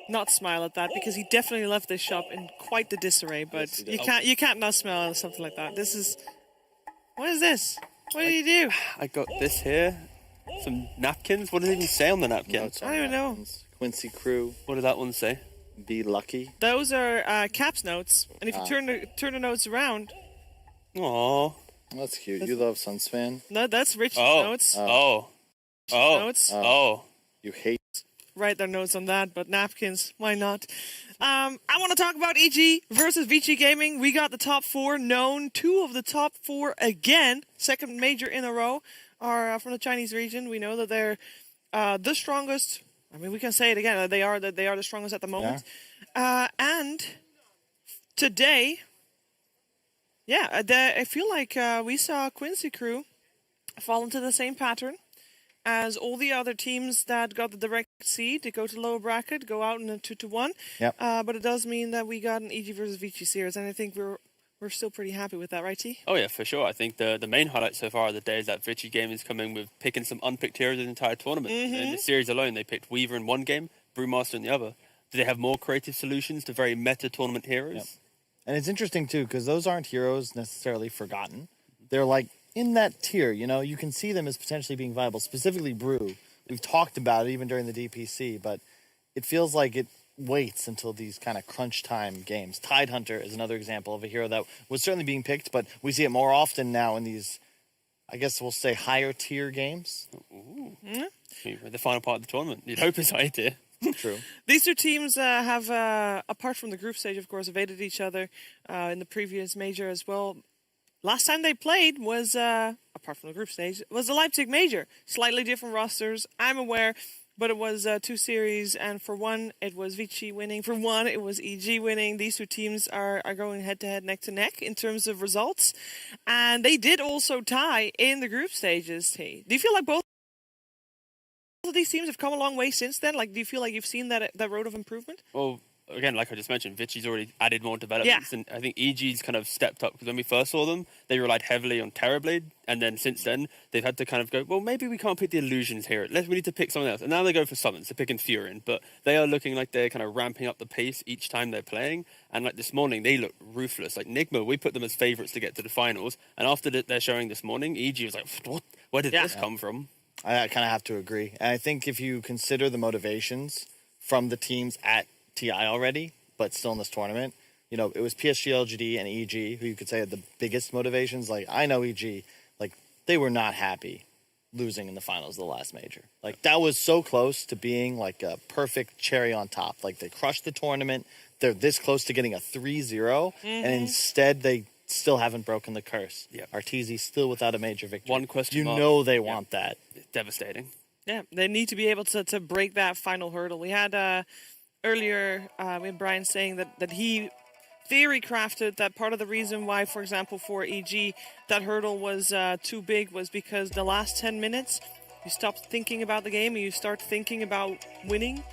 not smile at that because he definitely left this shop in quite the disarray. But you can't not smile at something like that. This is what is this? What did you do? I got this here. Some napkins. What does it even say on the napkin? I don't even know. Quincy Crew. What does that one say? Be lucky. Those are caps notes, and if you turn the notes around, Aww. That's cute. You love Sunsfan. no, that's Rich's notes. Notes. You hate. Write their notes on that, but napkins, why not? I want to talk about EG versus Vici Gaming. We got the top 4 known. 2 of the top 4 again, second major in a row, are from the Chinese region. We know that they're the strongest. I mean, we can say it again. They are the strongest at the moment. Yeah. And today, I feel like we saw Quincy Crew fall into the same pattern as all the other teams that got the direct seed to go to lower bracket, go out in a 2-1. Yep. But it does mean that we got an EG versus Vici series, and I think we're still pretty happy with that, right, T? Oh yeah, for sure. I think the main highlight so far of the day is that Vici Gaming is coming with picking some unpicked heroes in the entire tournament. In the series alone, they picked Weaver in one game, Brewmaster in the other. Do they have more creative solutions to very meta tournament heroes? Yep. And it's interesting too, because those aren't heroes necessarily forgotten. They're like in that tier, you can see them as potentially being viable, specifically Brew. We've talked about it even during the DPC, but it feels like it waits until these kind of crunch time games. Tidehunter is another example of a hero that was certainly being picked, but we see it more often now in these, I guess we'll say, higher tier games. Ooh. The final part of the tournament. You'd hope it's high tier. True. These two teams have, apart from the group stage, of course, evaded each other in the previous major as well. Last time they played was, apart from the group stage, was the Leipzig Major. Slightly different rosters, I'm aware, but it was 2 series, and for one, it was Vici winning. For one, it was EG winning. These two teams are going head-to-head, neck-to-neck in terms of results. And they did also tie in the group stages, T. Do you feel like both of these teams have come a long way since then? Like, do you feel like you've seen that road of improvement? Well, again, like I just mentioned, Vici's already added more developments, and I think EG's kind of stepped up, because when we first saw them, they relied heavily on Terrorblade, and then since then, they've had to kind of go, well, maybe we can't pick the illusions here. We need to pick something else. And now they go for summons, they're picking Furion, but they are looking like they're kind of ramping up the pace each time they're playing, and like this morning, they look ruthless. Like Nigma, we put them as favourites to get to the finals, and after they're showing this morning, EG was like, what? Where did this come from? I kind of have to agree. And I think if you consider the motivations from the teams at TI already, but still in this tournament, it was PSG, LGD, and EG who you could say had the biggest motivations. Like, I know EG, like, they were not happy losing in the finals of the last major. Like, that was so close to being, like, a perfect cherry on top. Like, they crushed the tournament. They're this close to getting a 3-0, and instead they still haven't broken the curse. Yeah. Arteezy still without a major victory. One question mark. They want that. It's devastating. Yeah, they need to be able to break that final hurdle. We had earlier with Brian saying that he theory crafted that part of the reason why, for example, for EG, that hurdle was too big was because the last 10 minutes, you stop thinking about the game and you start thinking about winning,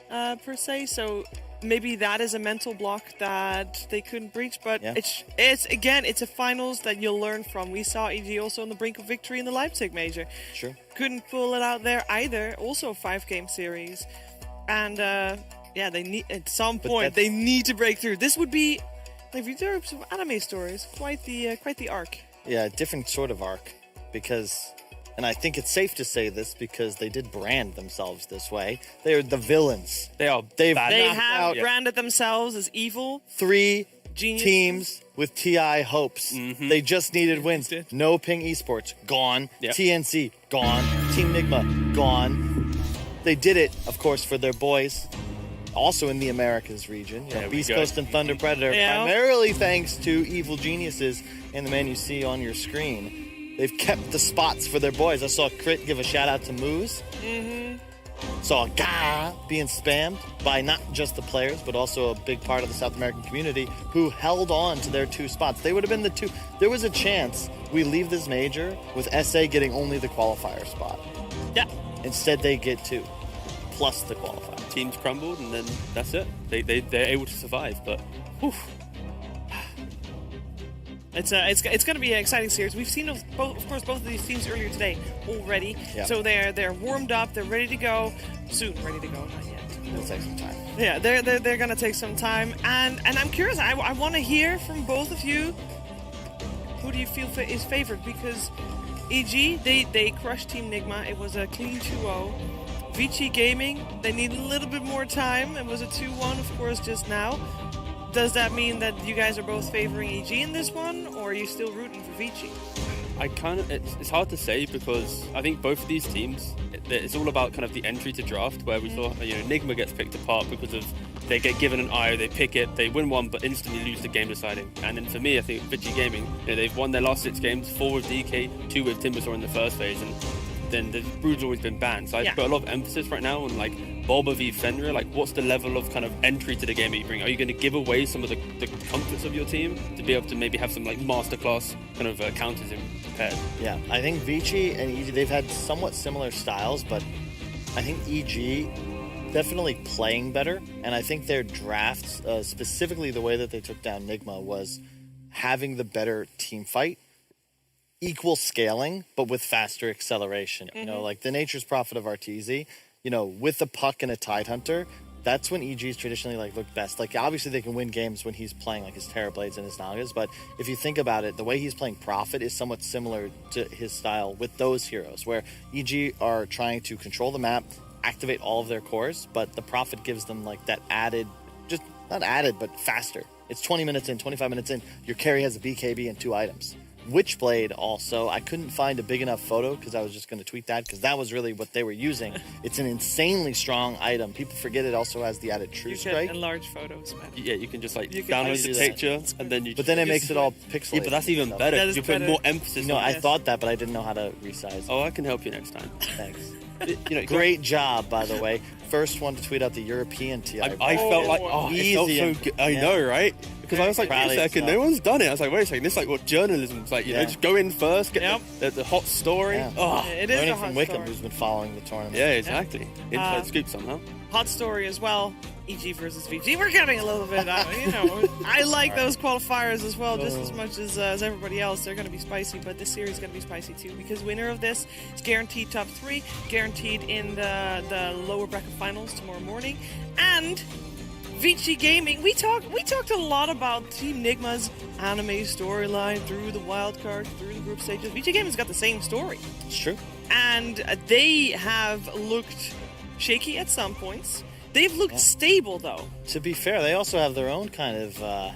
per se. So maybe that is a mental block that they couldn't breach, but it's a finals that you'll learn from. We saw EG also on the brink of victory in the Leipzig Major. Sure. Couldn't pull it out there either. Also a 5-game series. And they need at some point they need to break through. This would be, if you do some anime stories, quite the arc. Yeah, a different sort of arc, because, and I think it's safe to say this because they did brand themselves this way. They're the villains. They have branded themselves as evil. 3 geniuses. Teams with TI hopes. They just needed wins. No Ping Esports, gone. Yep. TNC, gone. Team Nigma, gone. They did it, of course, for their boys. Also in the Americas region, Beast Coast and Thunder Predator, primarily thanks to evil geniuses and the man you see on your screen. They've kept the spots for their boys. I saw Crit give a shout out to Moose. Saw Gah being spammed by not just the players, but also a big part of the South American community who held on to their 2 spots. They would have been the 2. There was a chance we leave this major with SA getting only the qualifier spot. Yeah. Instead, they get 2, plus the qualifier. Teams crumbled, and then that's it. They're able to survive, but whew. It's going to be an exciting series. We've seen of course both of these teams earlier today already. Yeah. So they're warmed up. They're ready to go. Soon ready to go. Not yet. It'll take some time. Yeah, they're gonna take some time, and I'm curious. I want to hear from both of you. Who do you feel is favored? Because EG they crushed Team Nigma. It was a clean 2-0. Vici Gaming, they need a little bit more time. It was a 2-1, of course, just now. Does that mean that you guys are both favoring EG in this one, or are you still rooting for Vici? It's hard to say because I think both of these teams, it's all about kind of the entry to draft, where we saw, Nigma gets picked apart because of they get given an IO, they pick it, they win one, but instantly lose the game deciding. And then for me, I think Vici Gaming, they've won their last 6 games, 4 with DK, 2 with Timbersaw in the first phase, and then the Brood's always been banned. So I put a lot of emphasis right now on like Bulba v Fenrir, like what's the level of kind of entry to the game that you bring? Are you going to give away some of the comforts of your team to be able to maybe have some like masterclass kind of counters in prepared? Yeah, I think Vici and EG, they've had somewhat similar styles, but I think EG definitely playing better, and I think their drafts, specifically the way that they took down Nigma, was having the better team fight, equal scaling, but with faster acceleration. Like the nature's prophet of Arteezy, with the puck and a Tidehunter, that's when EG's traditionally like looked best. Like obviously they can win games when he's playing like his Terrorblades and his Nagas, but if you think about it, the way he's playing Prophet is somewhat similar to his style with those heroes, where EG are trying to control the map, activate all of their cores, but the Prophet gives them like that added, just not added, but faster. It's 20 minutes in, 25 minutes in, your carry has a BKB and 2 items. Witchblade also, I couldn't find a big enough photo because I was just going to tweet that because that was really what they were using. It's an insanely strong item. People forget it also has the added True Strike. You can enlarge photos, man. Yeah, you can just like download the picture and then you. But then it makes it all pixelated. Yeah, but that's even better. You put more emphasis. No, I thought that, but I didn't know how to resize. Oh, I can help you next time. Thanks. Great job, by the way. First one to tweet out the European TI. I felt like, it felt so good. I know, right? Because I was like, wait a second, no one's done it. I was like, wait a second, this is like what journalism's like, just go in first, get the hot story. Yeah. It is Learning a hot from Wickham, story. who's been following the tournament. Yeah, exactly. Inside scoop somehow. Hot story as well. EG versus VG. We're getting a little bit, I like those qualifiers as well, just as much as everybody else. They're going to be spicy, but this series is going to be spicy too, because winner of this is guaranteed top 3, guaranteed in the lower bracket finals tomorrow morning, and Vici Gaming. We talked a lot about Team Nigma's anime storyline through the wild card, through the group stages. Vici Gaming's got the same story. It's true. And they have looked shaky at some points. They've looked stable, though. To be fair, they also have their own kind of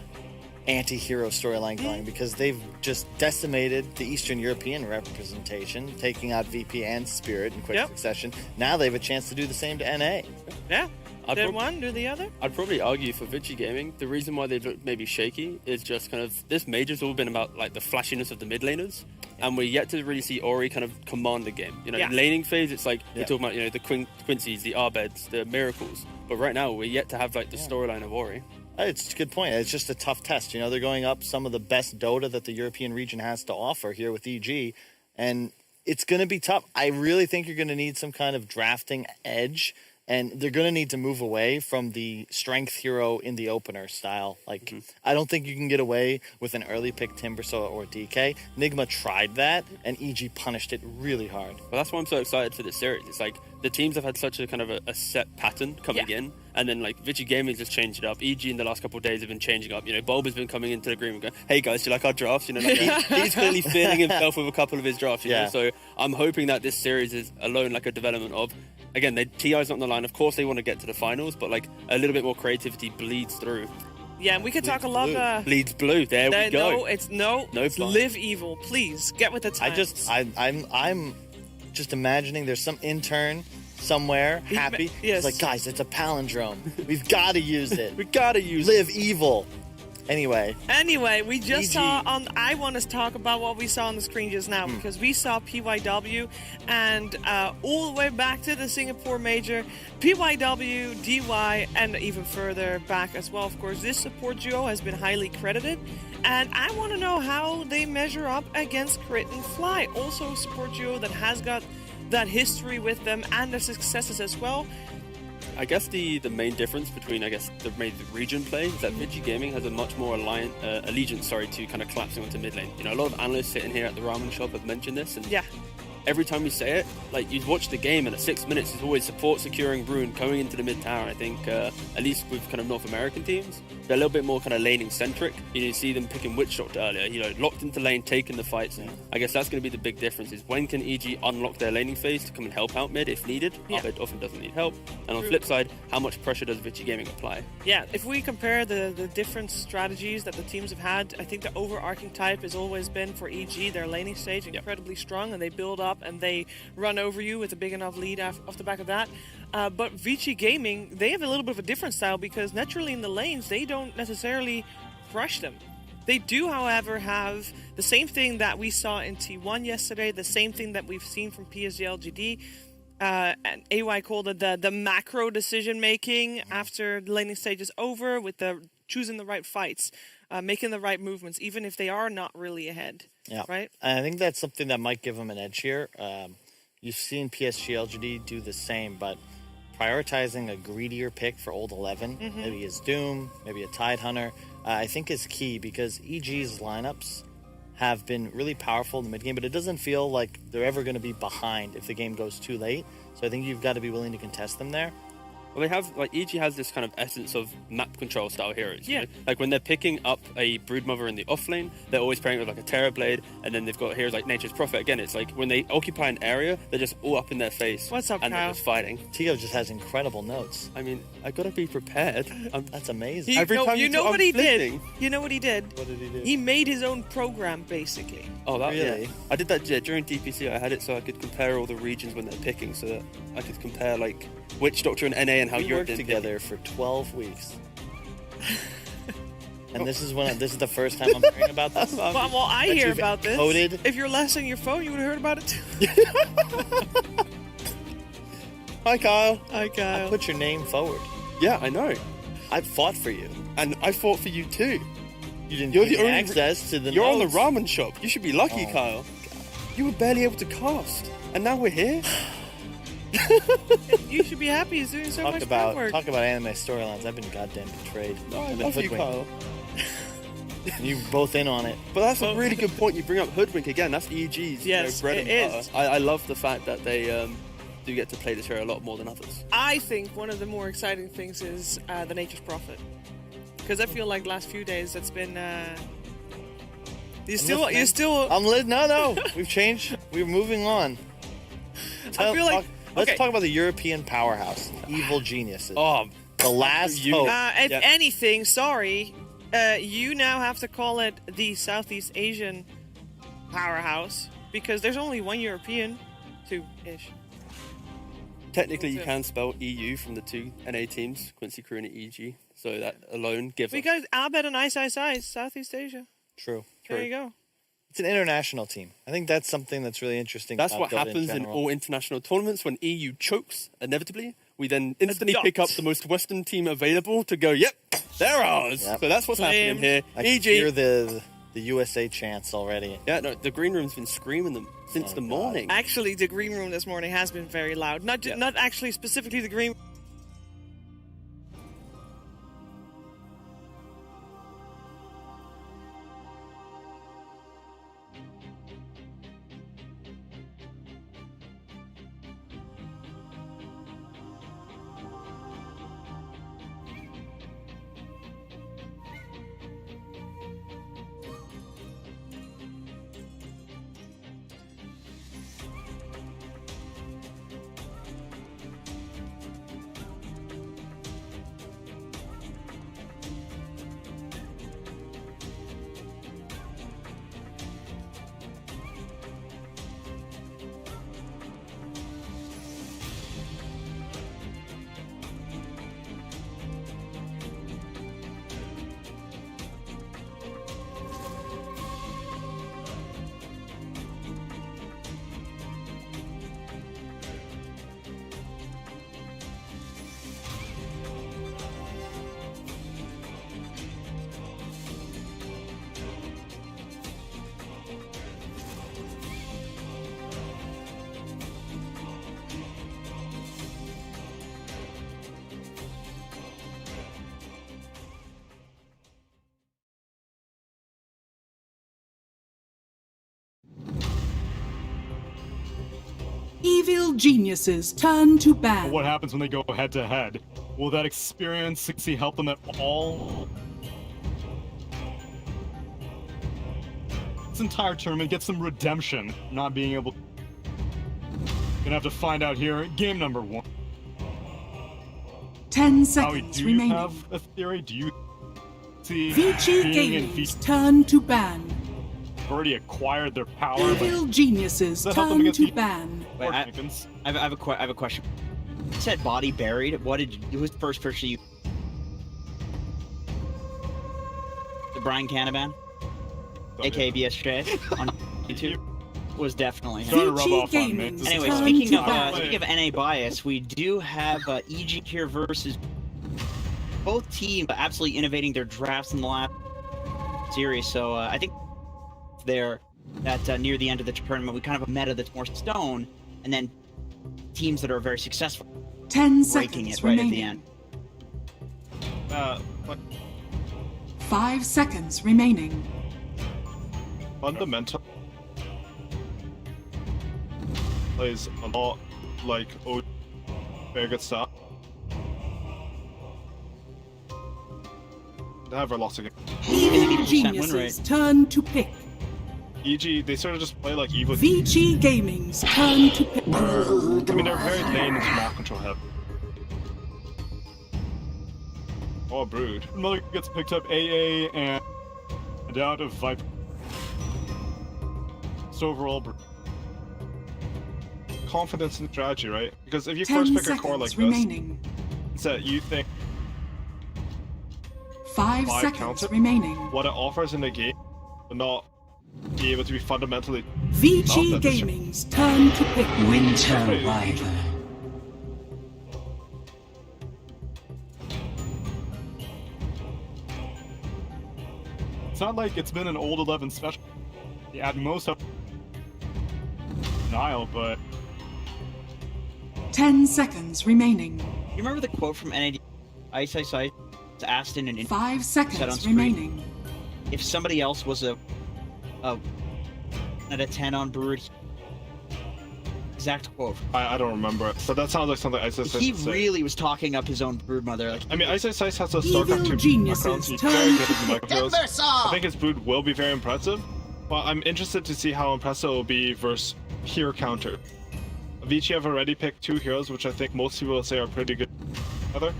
anti-hero storyline going because they've just decimated the Eastern European representation, taking out VP and Spirit in quick succession. Now they have a chance to do the same to NA. Yeah. Did one, do the other? I'd probably argue for Vici Gaming, the reason why they've looked maybe shaky is just kind of, this major's all been about like the flashiness of the mid laners, and we're yet to really see Ori kind of command the game. In laning phase, it's like, you're talking about, the Quincy's, the Arbeds, the Miracles, but right now we're yet to have like the storyline of Ori. It's a good point. It's just a tough test. They're going up some of the best Dota that the European region has to offer here with EG, and it's going to be tough. I really think you're going to need some kind of drafting edge, and they're going to need to move away from the strength hero in the opener style. Like, I don't think you can get away with an early pick Timbersaw or DK. Nigma tried that, and EG punished it really hard. Well, that's why I'm so excited for this series. It's like, the teams have had such a kind of a set pattern coming in, and then like Vici Gaming just changed it up. EG in the last couple of days have been changing up. Bulb has been coming into the green and going, "Hey guys, do you like our drafts?" He's clearly feeling himself with a couple of his drafts. You know? So I'm hoping that this series is alone like a development of, again, TI's not on the line. Of course, they want to get to the finals, but like a little bit more creativity bleeds through. Yeah, and we could talk a lot. Bleeds blue. There we go. No, it's Live Evil. Please get with the times. I'm just imagining there's some intern somewhere happy. It's like, guys, it's a palindrome. We've got to use it. We got to use Live Evil. Anyway, we just saw on. I want to talk about what we saw on the screen just now because we saw PYW and all the way back to the Singapore Major, PYW, DY, and even further back as well. Of course, this support duo has been highly credited, and I want to know how they measure up against Crit and Fly. Also, a support duo that has got that history with them and their successes as well. I guess the main difference between the region play is that Vici Gaming has a much more allegiance to kind of collapsing onto mid lane. A lot of analysts sitting here at the ramen shop have mentioned this, and every time we say it, like you watch the game and at 6 minutes it's always support securing Rune going into the mid tower. I think at least with kind of North American teams, they're a little bit more kind of laning centric. You see them picking Witch Doctor earlier, locked into lane, taking the fights. And I guess that's going to be the big difference is when can EG unlock their laning phase to come and help out mid if needed. Arbed often doesn't need help. And on the flip side, how much pressure does Vichy Gaming apply? Yeah, if we compare the different strategies that the teams have had, I think the overarching type has always been for EG, their laning stage, incredibly strong, and they build up and they run over you with a big enough lead off the back of that. But Vichy Gaming, they have a little bit of a different style because naturally in the lanes, they don't necessarily crush them. They do, however, have the same thing that we saw in T1 yesterday, the same thing that we've seen from PSG LGD. And AY called it the macro decision making after the laning stage is over, with the choosing the right fights, making the right movements, even if they are not really ahead. Yeah, right. And I think that's something that might give them an edge here. You've seen PSG LGD do the same, but prioritizing a greedier pick for Old 11, maybe his Doom, maybe a Tide Hunter, I think is key because EG's lineups have been really powerful in the mid game, but it doesn't feel like they're ever going to be behind if the game goes too late. So I think you've got to be willing to contest them there. Well, they have, EG has this kind of essence of map control style heroes. Yeah. You know? Like when they're picking up a Broodmother in the off lane, they're always pairing with like a Terror Blade, and then they've got heroes like Nature's Prophet. Again, it's like when they occupy an area, they're just all up in their face. What's up, and Kyle? they're just fighting. Tio just has incredible notes. I mean, I gotta be prepared. That's amazing. You know what he did? What did he do? He made his own program, basically. Oh, that Really? yeah. I did that during DPC. I had it so I could compare all the regions when they're picking, so that I could compare like Witch Doctor and NA and how We Europe worked did together for 12 weeks. And this is the first time I'm hearing about this. Well, I That hear you've about this. coded. If you're less on your phone, you would have heard about it too. Hi, Kyle. Hi, Kyle. Put your name forward. Yeah, I know. I fought for you. And I fought for you too. You didn't You're give the me only access to the You're on the notes. ramen shop. You should be lucky, Oh, Kyle. You were barely able to cast, and now we're here. You should be happy. He's doing so Talk much about work. anime storylines. I've been goddamn betrayed. No, I I've been love you, hoodwinked. Kyle. You both in on it. But that's a really good point. You bring up Hoodwink again. That's EG's Yes, bread it and is. butter. I love the fact that they do get to play this hero a lot more than others. I think one of the more exciting things is the Nature's Prophet, because I feel like the last few days it's been. You still. No. We've changed. We're moving on. feel like- Let's okay. talk about the European powerhouse, evil geniuses. Oh, The last you- hope. If Yeah. anything, sorry, you now have to call it the Southeast Asian powerhouse because there's only one European, two-ish. technically you can spell EU from the two NA teams, Quincy Crew and EG. So that alone gives We us. got Albert and Ice, Southeast Asia. True. There you go. It's an international team. I think that's something that's really interesting. That's about what Dota happens in general. all international tournaments when EU chokes, inevitably. We then instantly pick up the most Western team available to go, yep, they're ours. Yep. So that's what's happening here. I can EG. hear the USA chants already. Yeah, no, the green room's been screaming them since the God. morning. Actually, the green room this morning has been very loud. Not actually specifically the green. Evil geniuses turn to ban. What happens when they go head to head? Will that experience succeed help them at all? This entire tournament gets some redemption, not being able. Gonna have to find out here. Game number 1. 10 Howie, seconds do you remaining. have a theory? Do you see Vici being in Gaming's turn to ban. already acquired their power? Evil geniuses Does that help them turn against to the- ban. Wait, I have a question. You said body buried. What did you? Who was the first person you? The Brian Canavan, aka BSJ, on YouTube, was definitely him. Starting to rub Vici off on me. Gaming's Anyway, turn speaking to of ban. NA bias, we do have EG here versus both teams absolutely innovating their drafts in the last series. So I think there that near the end of the tournament, we kind of have a meta that's more stone, and then teams that are very successful 10 breaking seconds it right remaining. at the end. But 5 seconds remaining. fundamental plays a lot like very good stuff. They have lots of games. Evil 80% win geniuses rate. turn to pick. EG, they sort of just play like evil. Vici Gaming's turn to pick. I mean, they're very lane and map control heavy. Or Brood. Mother gets picked up AA and out of Viper. So overall, Confidence in strategy, right? Because if you 10 first pick a seconds core like this, remaining. it's that you think 5 5 seconds counter? remaining. what it offers in the game, but not be able to be fundamentally. Vici Not that this- Gaming's turn to pick. Winter Wyvern. it's not like it's been an old 11 special. At most, Nile, but 10 seconds remaining. You remember the quote from NAD? Ice, Ice, Ice. It's asked in an 5 Set on seconds screen. remaining. if somebody else was a at a 10 on Brood. Exact quote. I don't remember it, but that sounds like something Ice Ice He would say. really was talking up his own Brood mother. Like, I mean, Ice Ice Ice has a Evil StarCraft 2 geniuses background, so he's turn very good to at the micros. I think his Brood will be very impressive, but I'm interested to see how impressive it will be versus pure counter. Vici have already picked 2 heroes, which I think most people will say are pretty good together.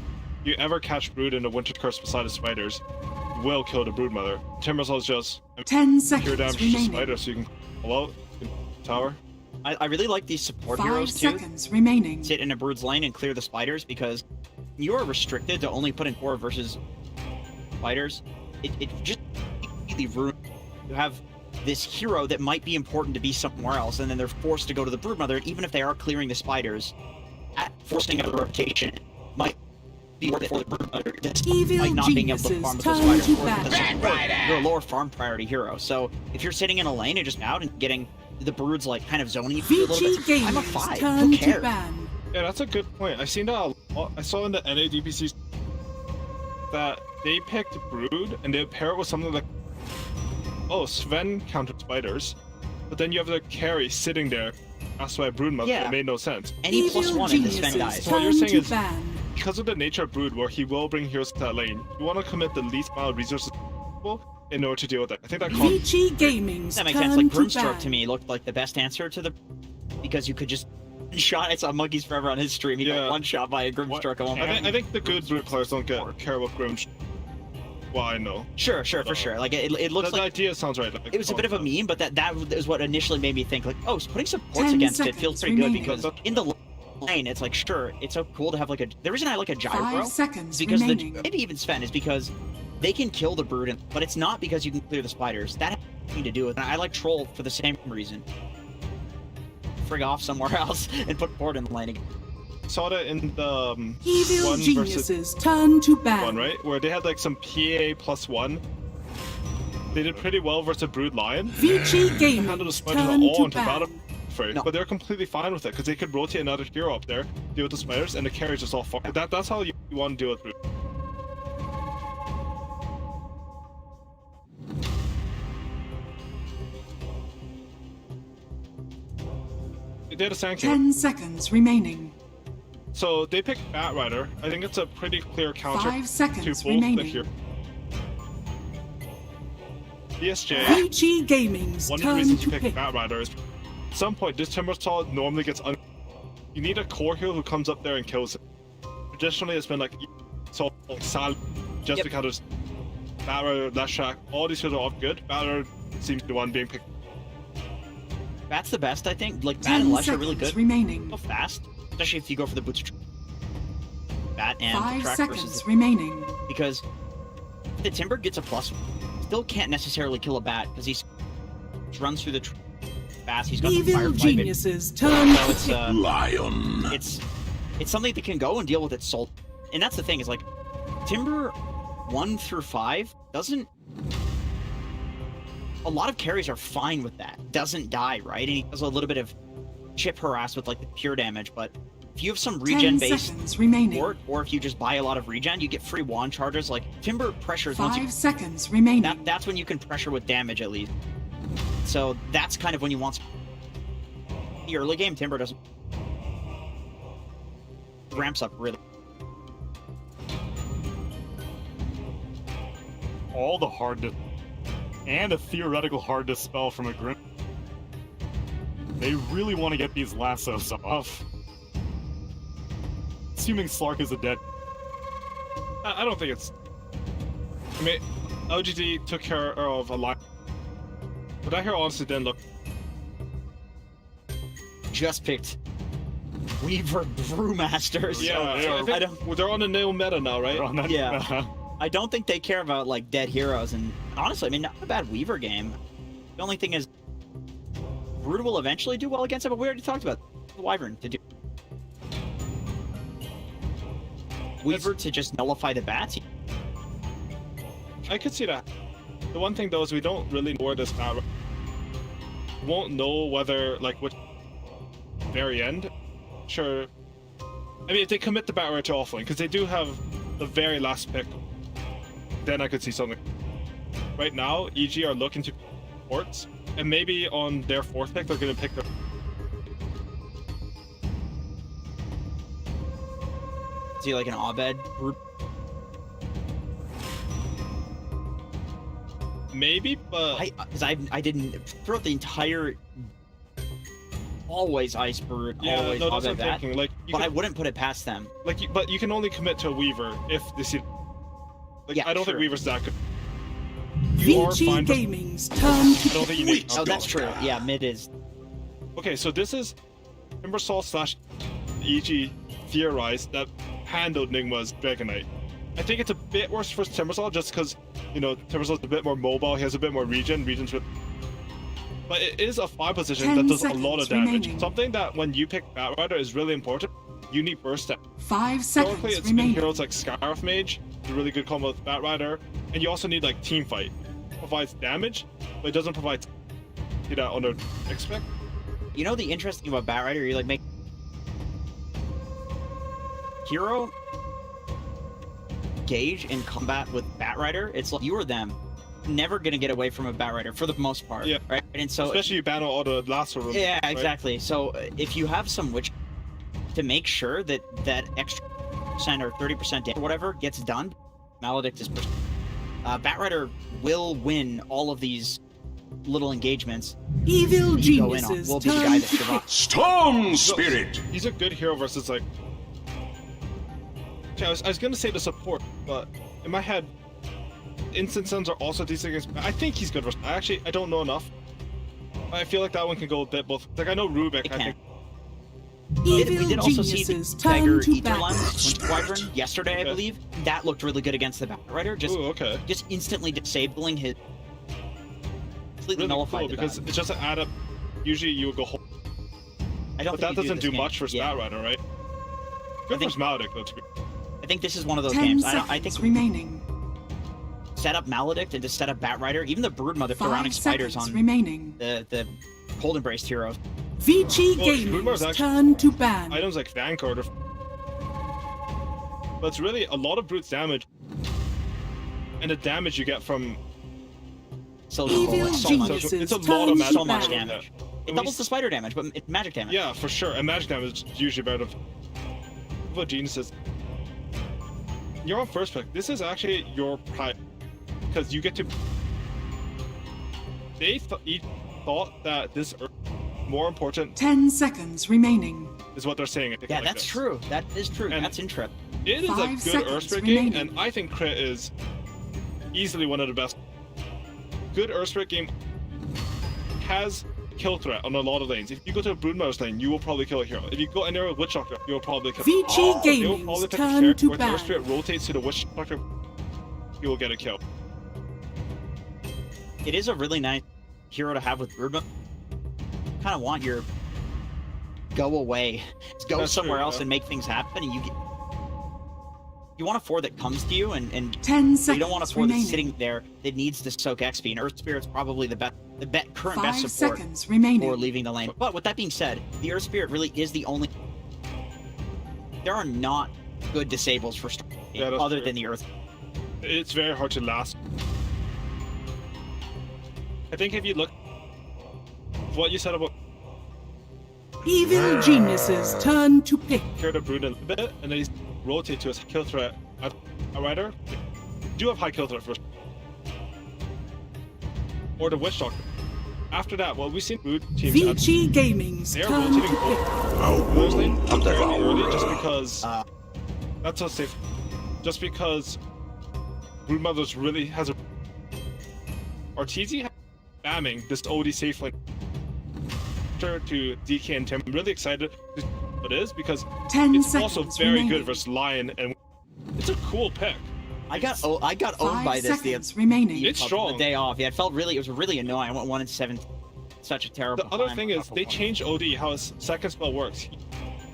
You ever catch Brood in the Winter Curse beside the spiders, you will kill the Brood Mother. Timbersaw just 10 pure seconds damage to the remaining. spider, so you can pull out, you can tower. I really like these support 5 heroes too. seconds remaining. Sit in a Brood's lane and clear the spiders because you are restricted to only put in 4 versus spiders. It just completely ruins. You have this hero that might be important to be somewhere else, and then they're forced to go to the Broodmother, even if they are clearing the spiders. Forcing out the rotation might be worth it for the Broodmother. Evil Like not being able to farm geniuses with the turn spiders to or battle. the support. You're a lower farm priority hero. So if you're sitting in a lane and just out and getting the Broods like kind of zoning you a little Vici bit, I'm a Gaming's 5. turn Who to cares? ban. Yeah, that's a good point. I've seen that a lot. I saw in the NADPC that they picked Brood and they pair it with something like, oh, Sven countered spiders, but then you have the carry sitting there. That's why Brood Mother. Yeah. It made no sense. Any plus Evil 1 and the Sven geniuses dies. So what you're turn saying to is- ban. Because of the nature of Brood, where he will bring heroes to that lane, you want to commit the least amount of resources possible in order to deal with it. I think that Vici Gaming's That makes turn sense. Like to Grimstroke ban. to me looked like the best answer to the because you could just shot. I saw Monkeys Forever on his stream. He Yeah. got one shot by a Grimstroke. I think the good Brood players don't care about Grim. Well, I know. Sure, for sure. Like it looks The like idea sounds right. Like, it was a bit of a meme, but that is what initially made me think like, oh, so putting supports 10 against it feels pretty good seconds because remaining. in the lane, it's like sure, it's so cool to have like a. The reason I like a gyro 5 seconds is because remaining. maybe even Sven is because they can kill the Brood, but it's not because you can clear the spiders. That has nothing to do with it. I like Troll for the same reason. Frig off somewhere else and put Ford in the lane again. Saw that in the Evil 1 versus geniuses turn to ban. 1, right? Where they had like some PA +1. They did pretty well versus Brood Lion. Vici Handled the Gaming's spiders turn all to into battle ban. first, No. but they're completely fine with it because they could rotate another hero up there, deal with the spiders, and the carries just all far. That's how you want to deal with Brood. They had a Sankey. 10 seconds remaining. So they picked Batrider. I think it's a pretty clear counter 5 seconds to both remaining. the hero. DSJ. VG Gaming's One of the turn reasons to you pick pick. Batrider is at some point this Timbersaw normally gets you need a core hero who comes up there and kills it. Traditionally it's been like so Sal just because it's Batrider, Leshak, all these heroes are all good. Batrider seems to be the one being picked. That's the best, I think. Like, Bat 10 and Lesh are seconds really good. remaining. So fast, especially if you go for the boots. Bat and 5 track seconds versus remaining. because if the Timber gets a plus, still can't necessarily kill a Bat because he runs through the fast. He's got the Evil Firefly. Genius's turn So to it's pick. Lion. it's something that can go and deal with its soul. And that's the thing is like Timber 1 through 5 doesn't. A lot of carries are fine with that. Doesn't die, right? And he does a little bit of chip harass with like the pure damage, but if you have some 10 regen based seconds remaining. support, or if you just buy a lot of regen, you get free wand charges. Like Timber pressures once 5 seconds remaining. that's when you can pressure with damage at least. So that's kind of when you want the early game. Timber doesn't ramps up really. All the hardness and a theoretical hardness spell from a Grim. They really want to get these lassos off. Assuming Slark is a dead. I don't think it's. I mean, LGD took care of a lot, but that hero honestly didn't look. Just picked Weaver Brewmasters. Yeah, I think they're on a new meta now, right? On that, Yeah. I don't think they care about like dead heroes, and honestly, I mean, not a bad Weaver game. The only thing is, Brood will eventually do well against it, but we already talked about the Wyvern to do. Weaver to just nullify the bats. I could see that. The one thing though is we don't really know where this bat. We won't know whether like which very end. Sure. I mean, if they commit the Batrider to offlane, because they do have the very last pick, then I could see something. Right now, EG are looking to ports, and maybe on their fourth pick, they're going to pick their. See, like an Abed Brood. Maybe, but Because I didn't throughout the entire. Always Ice Brood, yeah, always no, that's what Abed I'm that. thinking. Like, But I wouldn't put it past them. but you can only commit to a Weaver if they see. Like, Yeah, I don't sure. think Weaver's that good. You are VG fine. Gaming's turn to I don't pick. think you need. Oh, that's true. Yeah, mid is. Okay, so this is Timbersaw / EG theorized that handled Nigma's Dragonite. I think it's a bit worse for Timbersaw just because, you know, Timbersaw's a bit more mobile, he has a bit more regions with. But it is a 5 position 10 that does a lot of seconds damage. remaining. Something that when you pick Batrider is really important. You need burst damage. 5 Historically, seconds it's been remaining. heroes like Scarif Mage, a really good combo with Batrider, and you also need like Team Fight. It provides damage, but it doesn't provide that under expect. You know the interesting thing about Batrider, you like make hero gauge in combat with Batrider. It's like you or them, never gonna get away from a Batrider for the most part. Yeah. Right. And so Especially you ban all the lasso rooms. yeah, right? exactly. So if you have some witch to make sure that that extra % or 30% damage or whatever gets done, Maledict is Batrider will win all of these little engagements. Evil that you go in on Genius's will be the guy turn that to survives. pick. Storm Spirit. He's a good hero versus like. Okay, I was gonna say the support, but in my head, Instant Suns are also decent against. I think he's good versus. I don't know enough. I feel like that one can go a bit both. Like I know Rubik. It I can. think. We Evil did also see Genius's Dagger turn to Etherlands battle. Wyvern yesterday, I Okay. believe. That looked really good against the Batrider. Just Ooh, okay. just instantly disabling his. Completely Really nullified cool the because Bat. it's just an add up. Usually you would go home, I don't but think that you doesn't this do game. much for Yeah. Batrider, right? Good think- versus Maledict though. To be. I think this is one of those 10 games. seconds I think remaining. set up Maledict and just set up Batrider, even the Broodmother 5 surrounding spiders seconds on remaining. the Cold Embraced heroes. VG Well, Gaming's Broodmother's actually- turn to ban. Items like Vanguard are. But it's really a lot of Brute's damage. And the damage you get from. So Evil so much. Genius's It's a lot turn of to magic. So much ban. damage. It doubles the spider damage, but it's magic damage. Yeah, for sure. And magic damage is usually better. What Genius is. You're on first pick. This is actually your pride. Because you get to. They thought that this more important. 10 seconds remaining. Is what they're saying. Yeah, that's true. That is true. And that's interesting. It is a 5 good seconds Earthsplit game, remaining. and I think Crit is easily one of the best. Good Earthsplit game has kill threat on a lot of lanes. If you go to a Broodmother's lane, you will probably kill a hero. If you go anywhere with Witch Doctor, you will probably kill. Vici You will Gaming's probably pick a turn character to where ban. Earthsplit rotates to the Witch Doctor, you will get a kill. It is a really nice hero to have with Broodmother. Kind of want your go away, go That's somewhere true, else yeah. and make things happen, and you want a 4 that comes to you, and 10 seconds you don't want a 4 remaining. that's sitting there that needs to soak XP. And Earth Spirit's probably the current 5 best support seconds remaining. for leaving the lane. But with that being said, the Earth Spirit really is the only. There are not good disables for Yeah, that's other true. than the Earth. It's very hard to last. I think if you look what you said about Evil Genius's turn to pick. care to Brood a little bit, and then he's rotate to his kill threat at a rider. Do have high kill threat first. Or the Witch Doctor. After that, well, we've seen Brood teams Vici Gaming's they're turn rotating to pick. both Brood's lane fairly early just because that's so safe. Just because Broodmother's really has a Arteezy spamming this OD safe lane to DK and Tim. I'm really excited to see what it is because 10 it's seconds also very remaining. good versus Lion, and it's a cool pick. I got owned 5 by this seconds remaining. It's strong. The day off. Yeah, it was really annoying. I went 1-7. Such a terrible. The other time. thing is they changed OD how his second spell works. You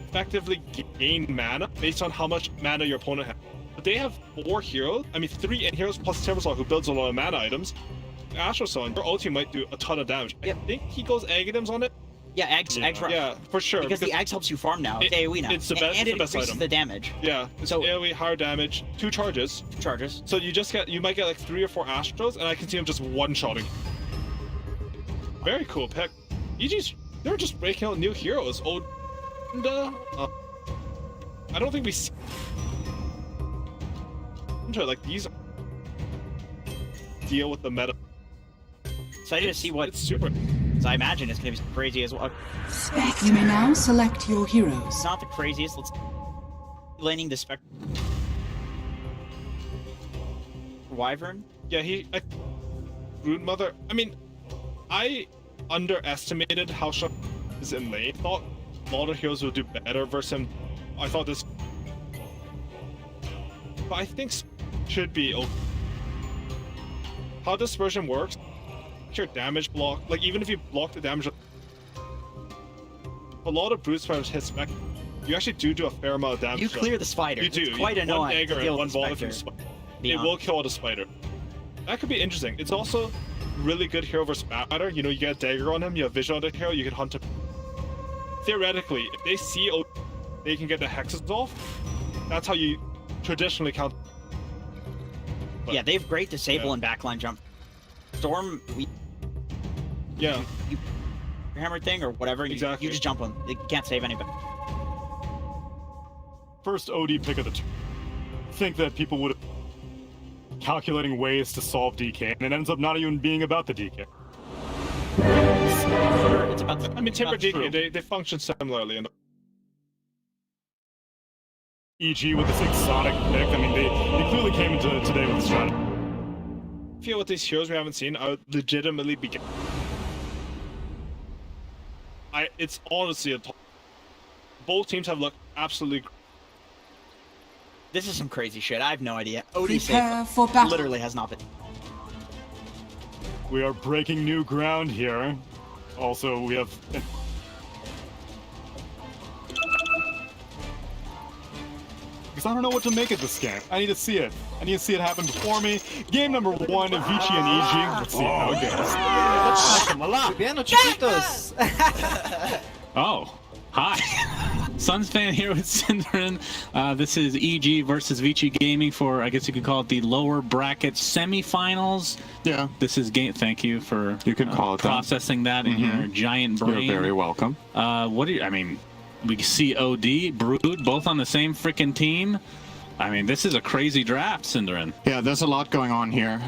effectively gain mana based on how much mana your opponent has. But they have 4 heroes. I mean 3 heroes plus Timbersaw who builds a lot of mana items. Astrosaw, your ulti might do a ton of damage. Yep. I think he goes Aghanim's on it. Yeah, Eggs. Yeah, for sure. Because the Eggs helps you farm now. It's it- AoE now. it's the best- and it's it the best increases item. the damage. Yeah, it's So- AoE, higher damage, 2 charges. Charges. So you might get like 3 or 4 Astros, and I can see him just one-shotting. Very cool pick. They're just breaking out new heroes. And, I don't think we see... like these deal with the meta. Excited to see what. It's super. I imagine it's gonna be crazy as well. You may now select your heroes. It's not the craziest. Let's laning the spec. Wyvern. Yeah, Broodmother. I mean, I underestimated how sharp he is in lane. Thought a lot of heroes would do better versus him. I thought this, but I think should be okay. How dispersion works? Your damage block, like even if you block the damage, a lot of Brood Spiders hit spec. You actually do a fair amount of damage. You clear the spider. You do. It's quite One annoying. dagger to and deal one with ball the from Spectre. It will kill the spider. That could be interesting. It's also really good hero versus spider. You know, you get a dagger on him, you have vision on the hero, you can hunt him. Theoretically, if they see they can get the hexes off, that's how you traditionally count. But, Yeah, they have great disable Yeah. and backline jump. Storm, yeah. hammer thing or whatever. Exactly. You just jump them. You can't save anybody. First OD pick of the turn. Think that people would have calculating ways to solve DK, and it ends up not even being about the DK. It's about the, I mean, Timber That's true. DK, they function similarly. And EG with this exotic pick. I mean, they clearly came into today with a strategy. I feel with these heroes we haven't seen, I would legitimately be. It's honestly a top. Both teams have looked absolutely. this is some crazy shit. I have no idea. OD Prepare safe for battle. literally has not been. We are breaking new ground here. Also, we have. Because I don't know what to make of this game. I need to see it. I need to see it happen before me. Game number 1 of Vici and EG. Let's see how it goes. Bien, chiquitos. Oh, hi. Suns fan here with Synderen. This is EG versus Vici Gaming for, I guess you could call it the lower bracket semifinals. Yeah. This is game. Thank you for you can call it processing that in your giant brain. You're very welcome. What do you? I mean, we see OD, Brood, both on the same freaking team. I mean, this is a crazy draft, Synderen. Yeah, there's a lot going on here.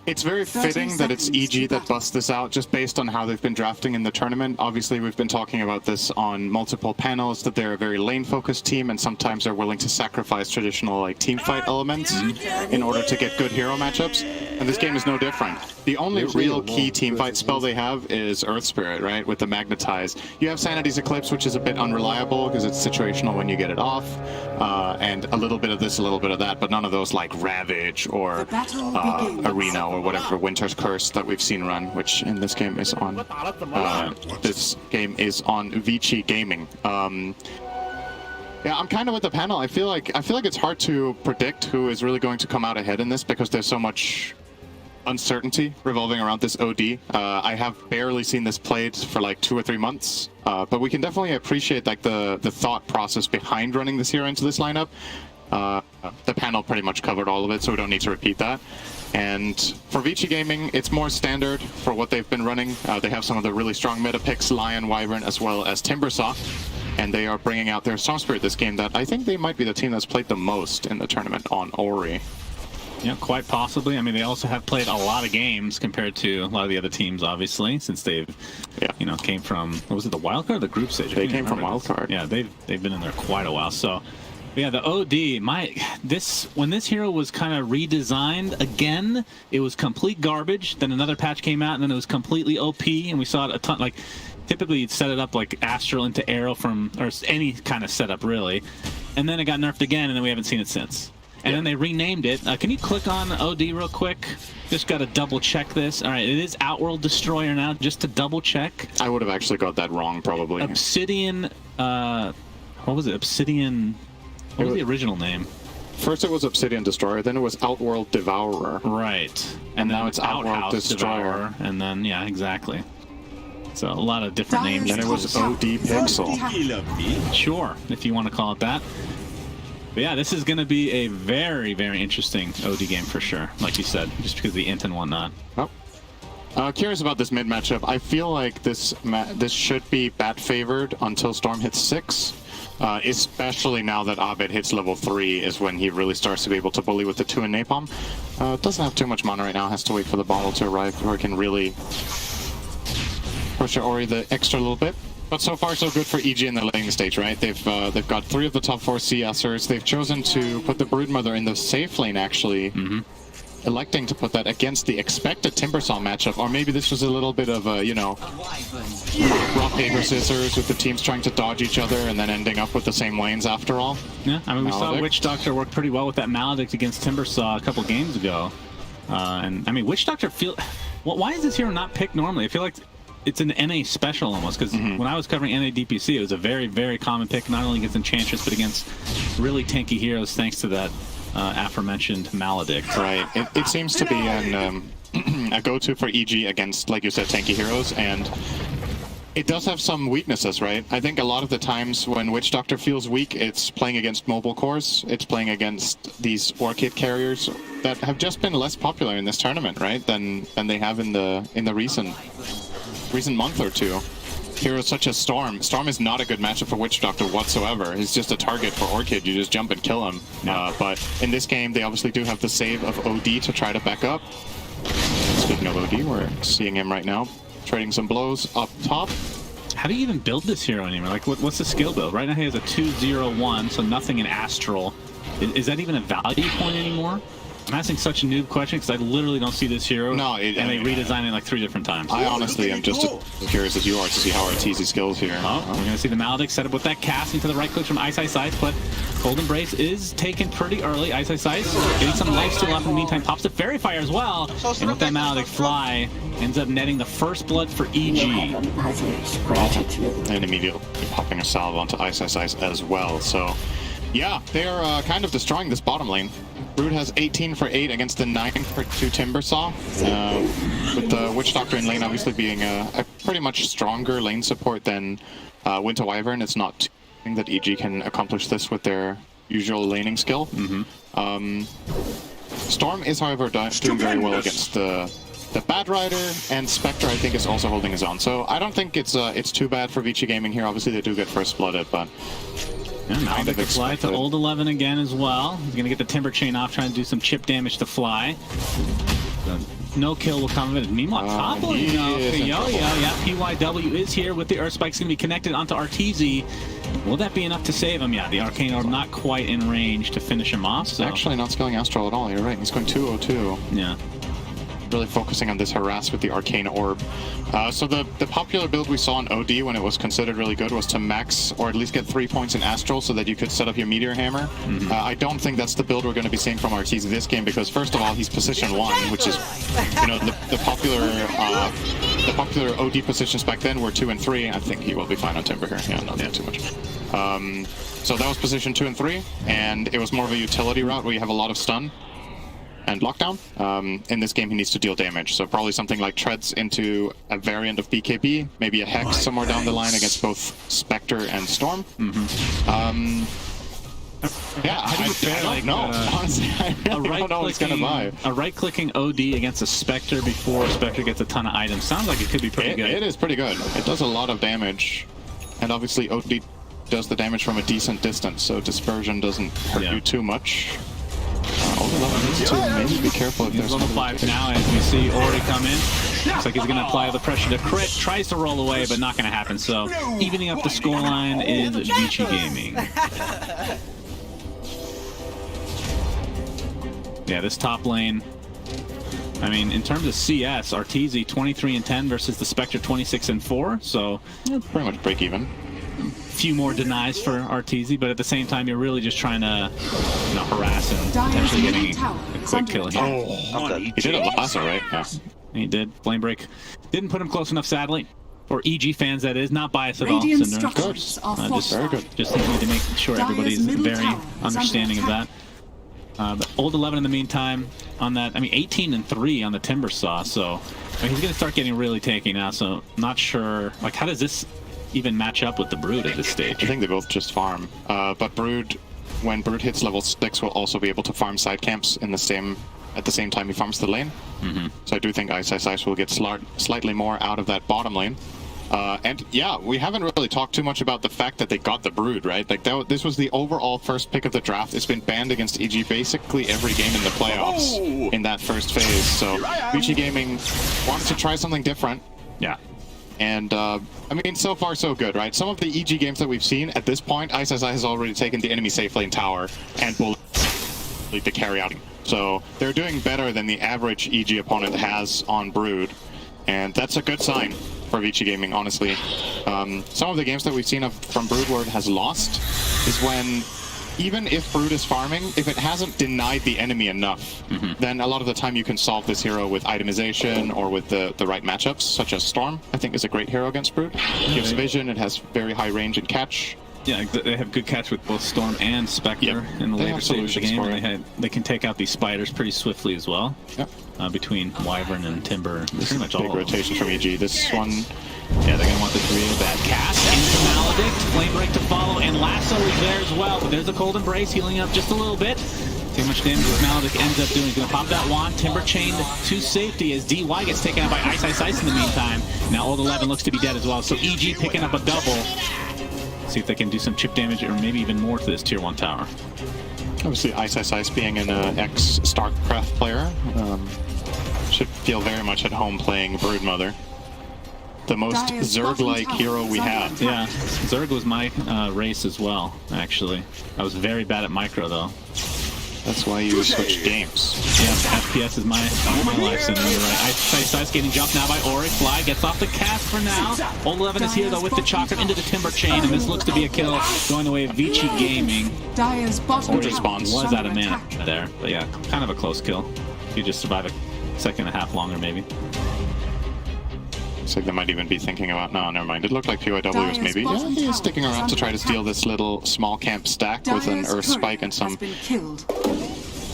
It's very fitting that it's EG that busts this out just based on how they've been drafting in the tournament. Obviously, we've been talking about this on multiple panels, that they're a very lane-focused team, and sometimes they're willing to sacrifice traditional like team fight elements in order to get good hero matchups. And this game is no different. The only real key team fight spell they have is Earth Spirit, right, with the Magnetize. You have Sanity's Eclipse, which is a bit unreliable because it's situational when you get it off, and a little bit of this, a little bit of that, but none of those like Ravage or Arena or whatever Winter's Curse that we've seen run, which in this game is on Vici Gaming. Yeah, I'm kind of with the panel. I feel like it's hard to predict who is really going to come out ahead in this because there's so much uncertainty revolving around this OD. I have barely seen this played for like 2 or 3 months, but we can definitely appreciate like the thought process behind running this hero into this lineup. The panel pretty much covered all of it, so we don't need to repeat that. And for Vici Gaming, it's more standard for what they've been running. They have some of the really strong meta picks, Lion, Wyvern, as well as Timbersaw. And they are bringing out their Storm Spirit this game that I think they might be the team that's played the most in the tournament on Ori. Yeah, quite possibly. I mean, they also have played a lot of games compared to a lot of the other teams, obviously, since they've, you know, came from, what was it, the wildcard or the group stage? They came from wildcard. Yeah, they've been in there quite a while. So, yeah, the OD, when this hero was kind of redesigned again, it was complete garbage. Then another patch came out, and then it was completely OP, and we saw it a ton. Like, typically you'd set it up like Astral into Arrow from, or any kind of setup really, and then it got nerfed again, and then we haven't seen it since. And then they renamed it. Can you click on OD real quick? Just got to double check this. All right, it is Outworld Destroyer now, just to double check. I would have actually got that wrong, probably. Obsidian, what was it? Obsidian, what was the original name? First it was Obsidian Destroyer, then it was Outworld Devourer. Right. And now it's Outworld Destroyer. And then, yeah, exactly. So a lot of different names. Then it was OD Pixel. Sure, if you want to call it that. But yeah, this is going to be a very, very interesting OD game for sure, like you said, just because of the int and whatnot. Oh. Curious about this mid matchup. I feel like this should be bat favored until Storm hits 6, especially now that Abed hits level 3 is when he really starts to be able to bully with the 2 and Napalm. Doesn't have too much mana right now, has to wait for the bottle to arrive where he can really push Ori the extra little bit. But so far, so good for EG in the laning stage, right? They've got 3 of the top 4 CSers. They've chosen to put the Broodmother in the safe lane, actually, electing to put that against the expected Timbersaw matchup. Or maybe this was a little bit of a, you know, rock, paper, scissors with the teams trying to dodge each other and then ending up with the same lanes after all. Yeah, I mean, we saw Witch Doctor work pretty well with that Maledict against Timbersaw a couple games ago. And, I mean, Witch Doctor why is this hero not picked normally? I feel like it's an NA special almost, because when I was covering NA DPC, it was a very, very common pick, not only against Enchantress, but against really tanky heroes, thanks to that aforementioned Maledict. Right. It seems to be a go-to for EG against, like you said, tanky heroes, and it does have some weaknesses, right? I think a lot of the times when Witch Doctor feels weak, it's playing against mobile cores, it's playing against these Orchid carriers that have just been less popular in this tournament, right, than they have in the recent month or two. Heroes such as Storm. Storm is not a good matchup for Witch Doctor whatsoever. He's just a target for Orchid. You just jump and kill him. But in this game, they obviously do have the save of OD to try to back up. Speaking of OD, we're seeing him right now, trading some blows up top. How do you even build this hero anymore? Like, what's the skill build? Right now he has a 2-0-1, so nothing in Astral. Is that even a value point anymore? I'm asking such a noob question because I literally don't see this hero. No, and they redesigned it like 3 different times. I honestly am just as curious as you are to see how Arteezy skills here. Oh, we're going to see the Maledict set up with that casting to the right click from Ice, but Cold Embrace is taken pretty early. Ice, getting some lifesteal up in the meantime, pops the Fairy Fire as well. And with that Maledict fly, ends up netting the first blood for EG. And immediately popping a salve onto Ice as well. So, yeah, they're kind of destroying this bottom lane. Brood has 18 for 8 against the 9 for 2 Timber Saw, with the Witch Doctor in lane obviously being a pretty much stronger lane support than Winter Wyvern. It's not that EG can accomplish this with their usual laning skill. Storm is, however, doing very well against the Bad Rider, and Spectre, I think, is also holding his own. So I don't think it's too bad for Vici Gaming here. Obviously, they do get first blooded, but yeah, now they could fly to Old 11 again as well. He's going to get the Timber Chain off, trying to do some chip damage to fly. No kill will come of it. Meanwhile, top lane, PYW is here with the Earth Spike's going to be connected onto Arteezy. Will that be enough to save him? Yeah, the Arcane Orb not quite in range to finish him off. So. Actually not scaling Astral at all, you're right. He's going 202. Yeah. Really focusing on this harass with the Arcane Orb. So the popular build we saw in OD when it was considered really good was to max or at least get 3 points in Astral so that you could set up your Meteor Hammer. I don't think that's the build we're going to be seeing from Arteezy this game because first of all he's position 1, which is, you know, the popular OD positions back then were 2 and 3. I think he will be fine on Timber here. Yeah, not too much. So that was position 2 and 3, and it was more of a utility route where you have a lot of stun and lockdown. In this game he needs to deal damage, so probably something like Treads into a variant of BKB, maybe a Hex somewhere down the line against both Spectre and Storm. Yeah, I don't know. Honestly, I really don't know what he's gonna buy. A right-clicking OD against a Spectre before Spectre gets a ton of items. Sounds like it could be pretty good. It is pretty good. It does a lot of damage, and obviously OD does the damage from a decent distance, so dispersion doesn't hurt you too much. Maybe be careful if there's level 5 now as we see Ori come in. Looks like he's going to apply the pressure to crit. Tries to roll away, but not going to happen. So evening up the scoreline is Vici Gaming. Yeah, this top lane. I mean, in terms of CS, Arteezy 23 and 10 versus the Spectre 26 and 4. So pretty much break even. Few more denies for Arteezy, but at the same time, you're really just trying to, you know, harass and potentially getting a quick kill here. He did it last, right? Yeah. He did. Flame Break didn't put him close enough, sadly. For EG fans, that is. Not biased at all. Cinder. Of course. Very good. Just need to make sure everybody's very understanding of that. But Old 11 in the meantime on that. I mean, 18 and 3 on the Timber Saw. So I mean, he's going to start getting really tanky now. So not sure. Like, how does this even match up with the Brood at this stage? I think they both just farm. But Brood, when Brood hits level 6, will also be able to farm side camps at the same time he farms the lane. So I do think Ice will get slightly more out of that bottom lane. And yeah, we haven't really talked too much about the fact that they got the Brood, right? Like this was the overall first pick of the draft. It's been banned against EG basically every game in the playoffs in that first phase. So Vici Gaming wanted to try something different. Yeah. And, I mean, so far so good, right? Some of the EG games that we've seen, at this point, ISSI has already taken the enemy safe lane tower and will lead the carry out. So they're doing better than the average EG opponent has on Brood, and that's a good sign for Vici Gaming, honestly. Some of the games that we've seen from Brood where it has lost is when, even if Brood is farming, if it hasn't denied the enemy enough, then a lot of the time you can solve this hero with itemization or with the right matchups, such as Storm, I think is a great hero against Brood. It gives vision, it has very high range and catch. Yeah, they have good catch with both Storm and Spectre in the later stages of the game. And they can take out these spiders pretty swiftly as well. Between Wyvern and Timber, pretty much all big rotation from EG. This one, yeah, they're going to want this real bad cast into Maledict. Flame Break to follow, and Lasso is there as well. But there's a Cold Embrace, healing up just a little bit. See how much damage this Maledict ends up doing. He's going to pop that wand. Timber chained to safety as DY gets taken out by Ice in the meantime. Now Old 11 looks to be dead as well. So EG picking up a double. See if they can do some chip damage or maybe even more to this tier 1 tower. Obviously, Ice being an ex-StarCraft player, should feel very much at home playing Broodmother. The most Zerg-like hero we have. Yeah, Zerg was my race as well, actually. I was very bad at micro, though. That's why you switched games. Yeah, FPS is my life, so you're right. Ice getting jumped now by Auric. Fly gets off the cast for now. Old 11 is here, though, with the chakra into the Timber Chain, and this looks to be a kill going the way of Vici Gaming. Or response. Was out of mana there, but yeah, kind of a close kill. You just survive a second and a half longer, maybe. Looks like they might even be thinking about, no, never mind. It looked like PYW was maybe sticking around to try to steal this little small camp stack with an Earth Spike and some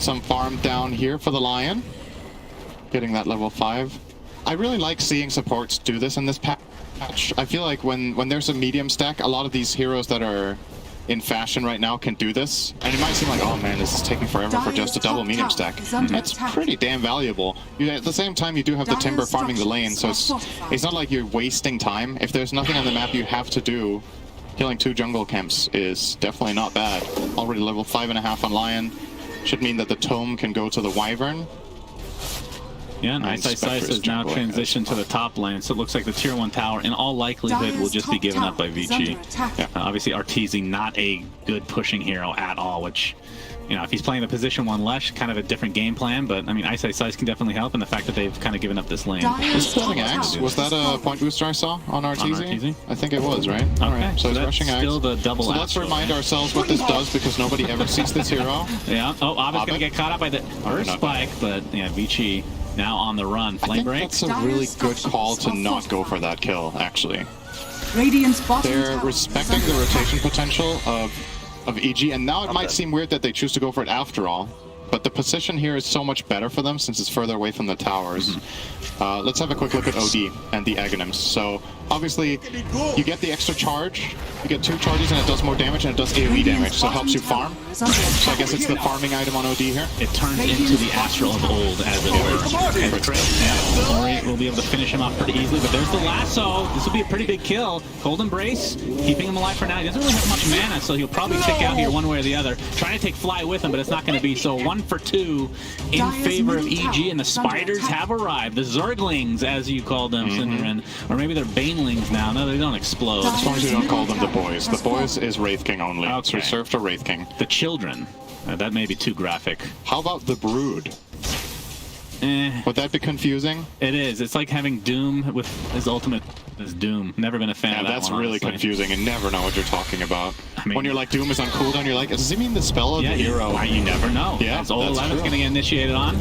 some farm down here for the Lion. Getting that level 5. I really like seeing supports do this in this patch. I feel like when there's a medium stack, a lot of these heroes that are in fashion right now can do this. And it might seem like, oh man, this is taking forever for just a double medium stack. That's pretty damn valuable. At the same time, you do have the Timber farming the lane, so it's not like you're wasting time. If there's nothing on the map you have to do, killing 2 jungle camps is definitely not bad. Already level 5.5 on Lion. Should mean that the Tome can go to the Wyvern. Yeah, and Ice has now transitioned to the top lane, so it looks like the tier 1 tower in all likelihood will just be given up by Vici. Obviously Arteezy not a good pushing hero at all, which, you know, if he's playing the position 1 Lesh, kind of a different game plan, but I mean Ice can definitely help, and the fact that they've kind of given up this lane. Was that a point booster I saw on Arteezy? I think it was, right? Okay. Alright, so he's rushing Axe. Still the double so let's remind ourselves what this does, because nobody ever sees this hero. Yeah, Abed's gonna get caught up by the first spike, but yeah, Vici now on the run. Flame break. That's a really good call to not go for that kill, actually. They're respecting the rotation potential of EG, and now it might seem weird that they choose to go for it after all, but the position here is so much better for them since it's further away from the towers. Let's have a quick look at OD and the Aghanims. So obviously you get the extra charge, you get 2 charges and it does more damage and it does AoE damage, so it helps you farm. So I guess it's the farming item on OD here. It turns into the Astral of old, as it were. Ori will be able to finish him off pretty easily, but there's the lasso. This will be a pretty big kill. Cold Embrace, keeping him alive for now. He doesn't really have much mana, so he'll probably tick out here one way or the other. Trying to take Fly with him, but it's not going to be. So 1 for 2 in favor of EG, and the Spiders have arrived. The Zerglings, as you call them, Cinderin. Or maybe they're Banelings now. No, they don't explode. As long as you don't call them the boys. The boys is Wraith King only. Okay. It's reserved to Wraith King. The children. That may be too graphic. How about the Brood? Would that be confusing? It is. It's like having Doom with his ultimate as Doom. Never been a fan of that that's one, really honestly. Confusing and never know what you're talking about. I mean, when you're like, Doom is on cooldown, you're like, does he mean the spell of the hero? You never know. Yeah, As Old 11 is going to get initiated on.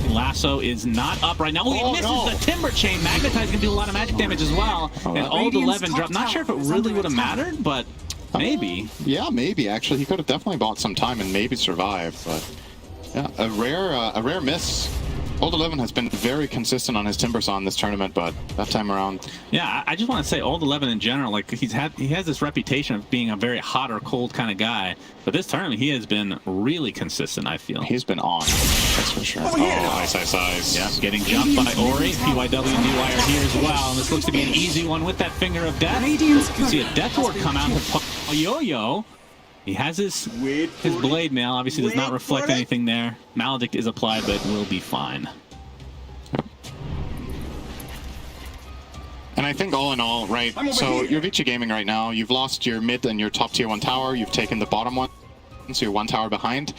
Lasso is not up right now. Oh, he misses the Timber Chain. Magnetize can do a lot of magic damage as well. And Old 11 dropped. Not sure if it really would have mattered, but maybe. Yeah, maybe actually. He could have definitely bought some time and maybe survived, but yeah, a rare miss. Old 11 has been very consistent on his Timbersaw in this tournament, but that time around... Yeah, I just want to say Old 11 in general, like he has this reputation of being a very hot or cold kind of guy, but this tournament he has been really consistent, I feel. He's been on, that's for sure. Oh, Ice. Yeah, getting jumped by Ori. PYW and Newire here as well, and this looks to be an easy one with that Finger of Death. You see a Death Ward come out to Yo-Yo. He has his blade mail, obviously does not reflect anything there. Maledict is applied, but will be fine. And I think all in all, right, so you're Vici Gaming right now, you've lost your mid and your top tier 1 tower, you've taken the bottom one, so you're 1 tower behind.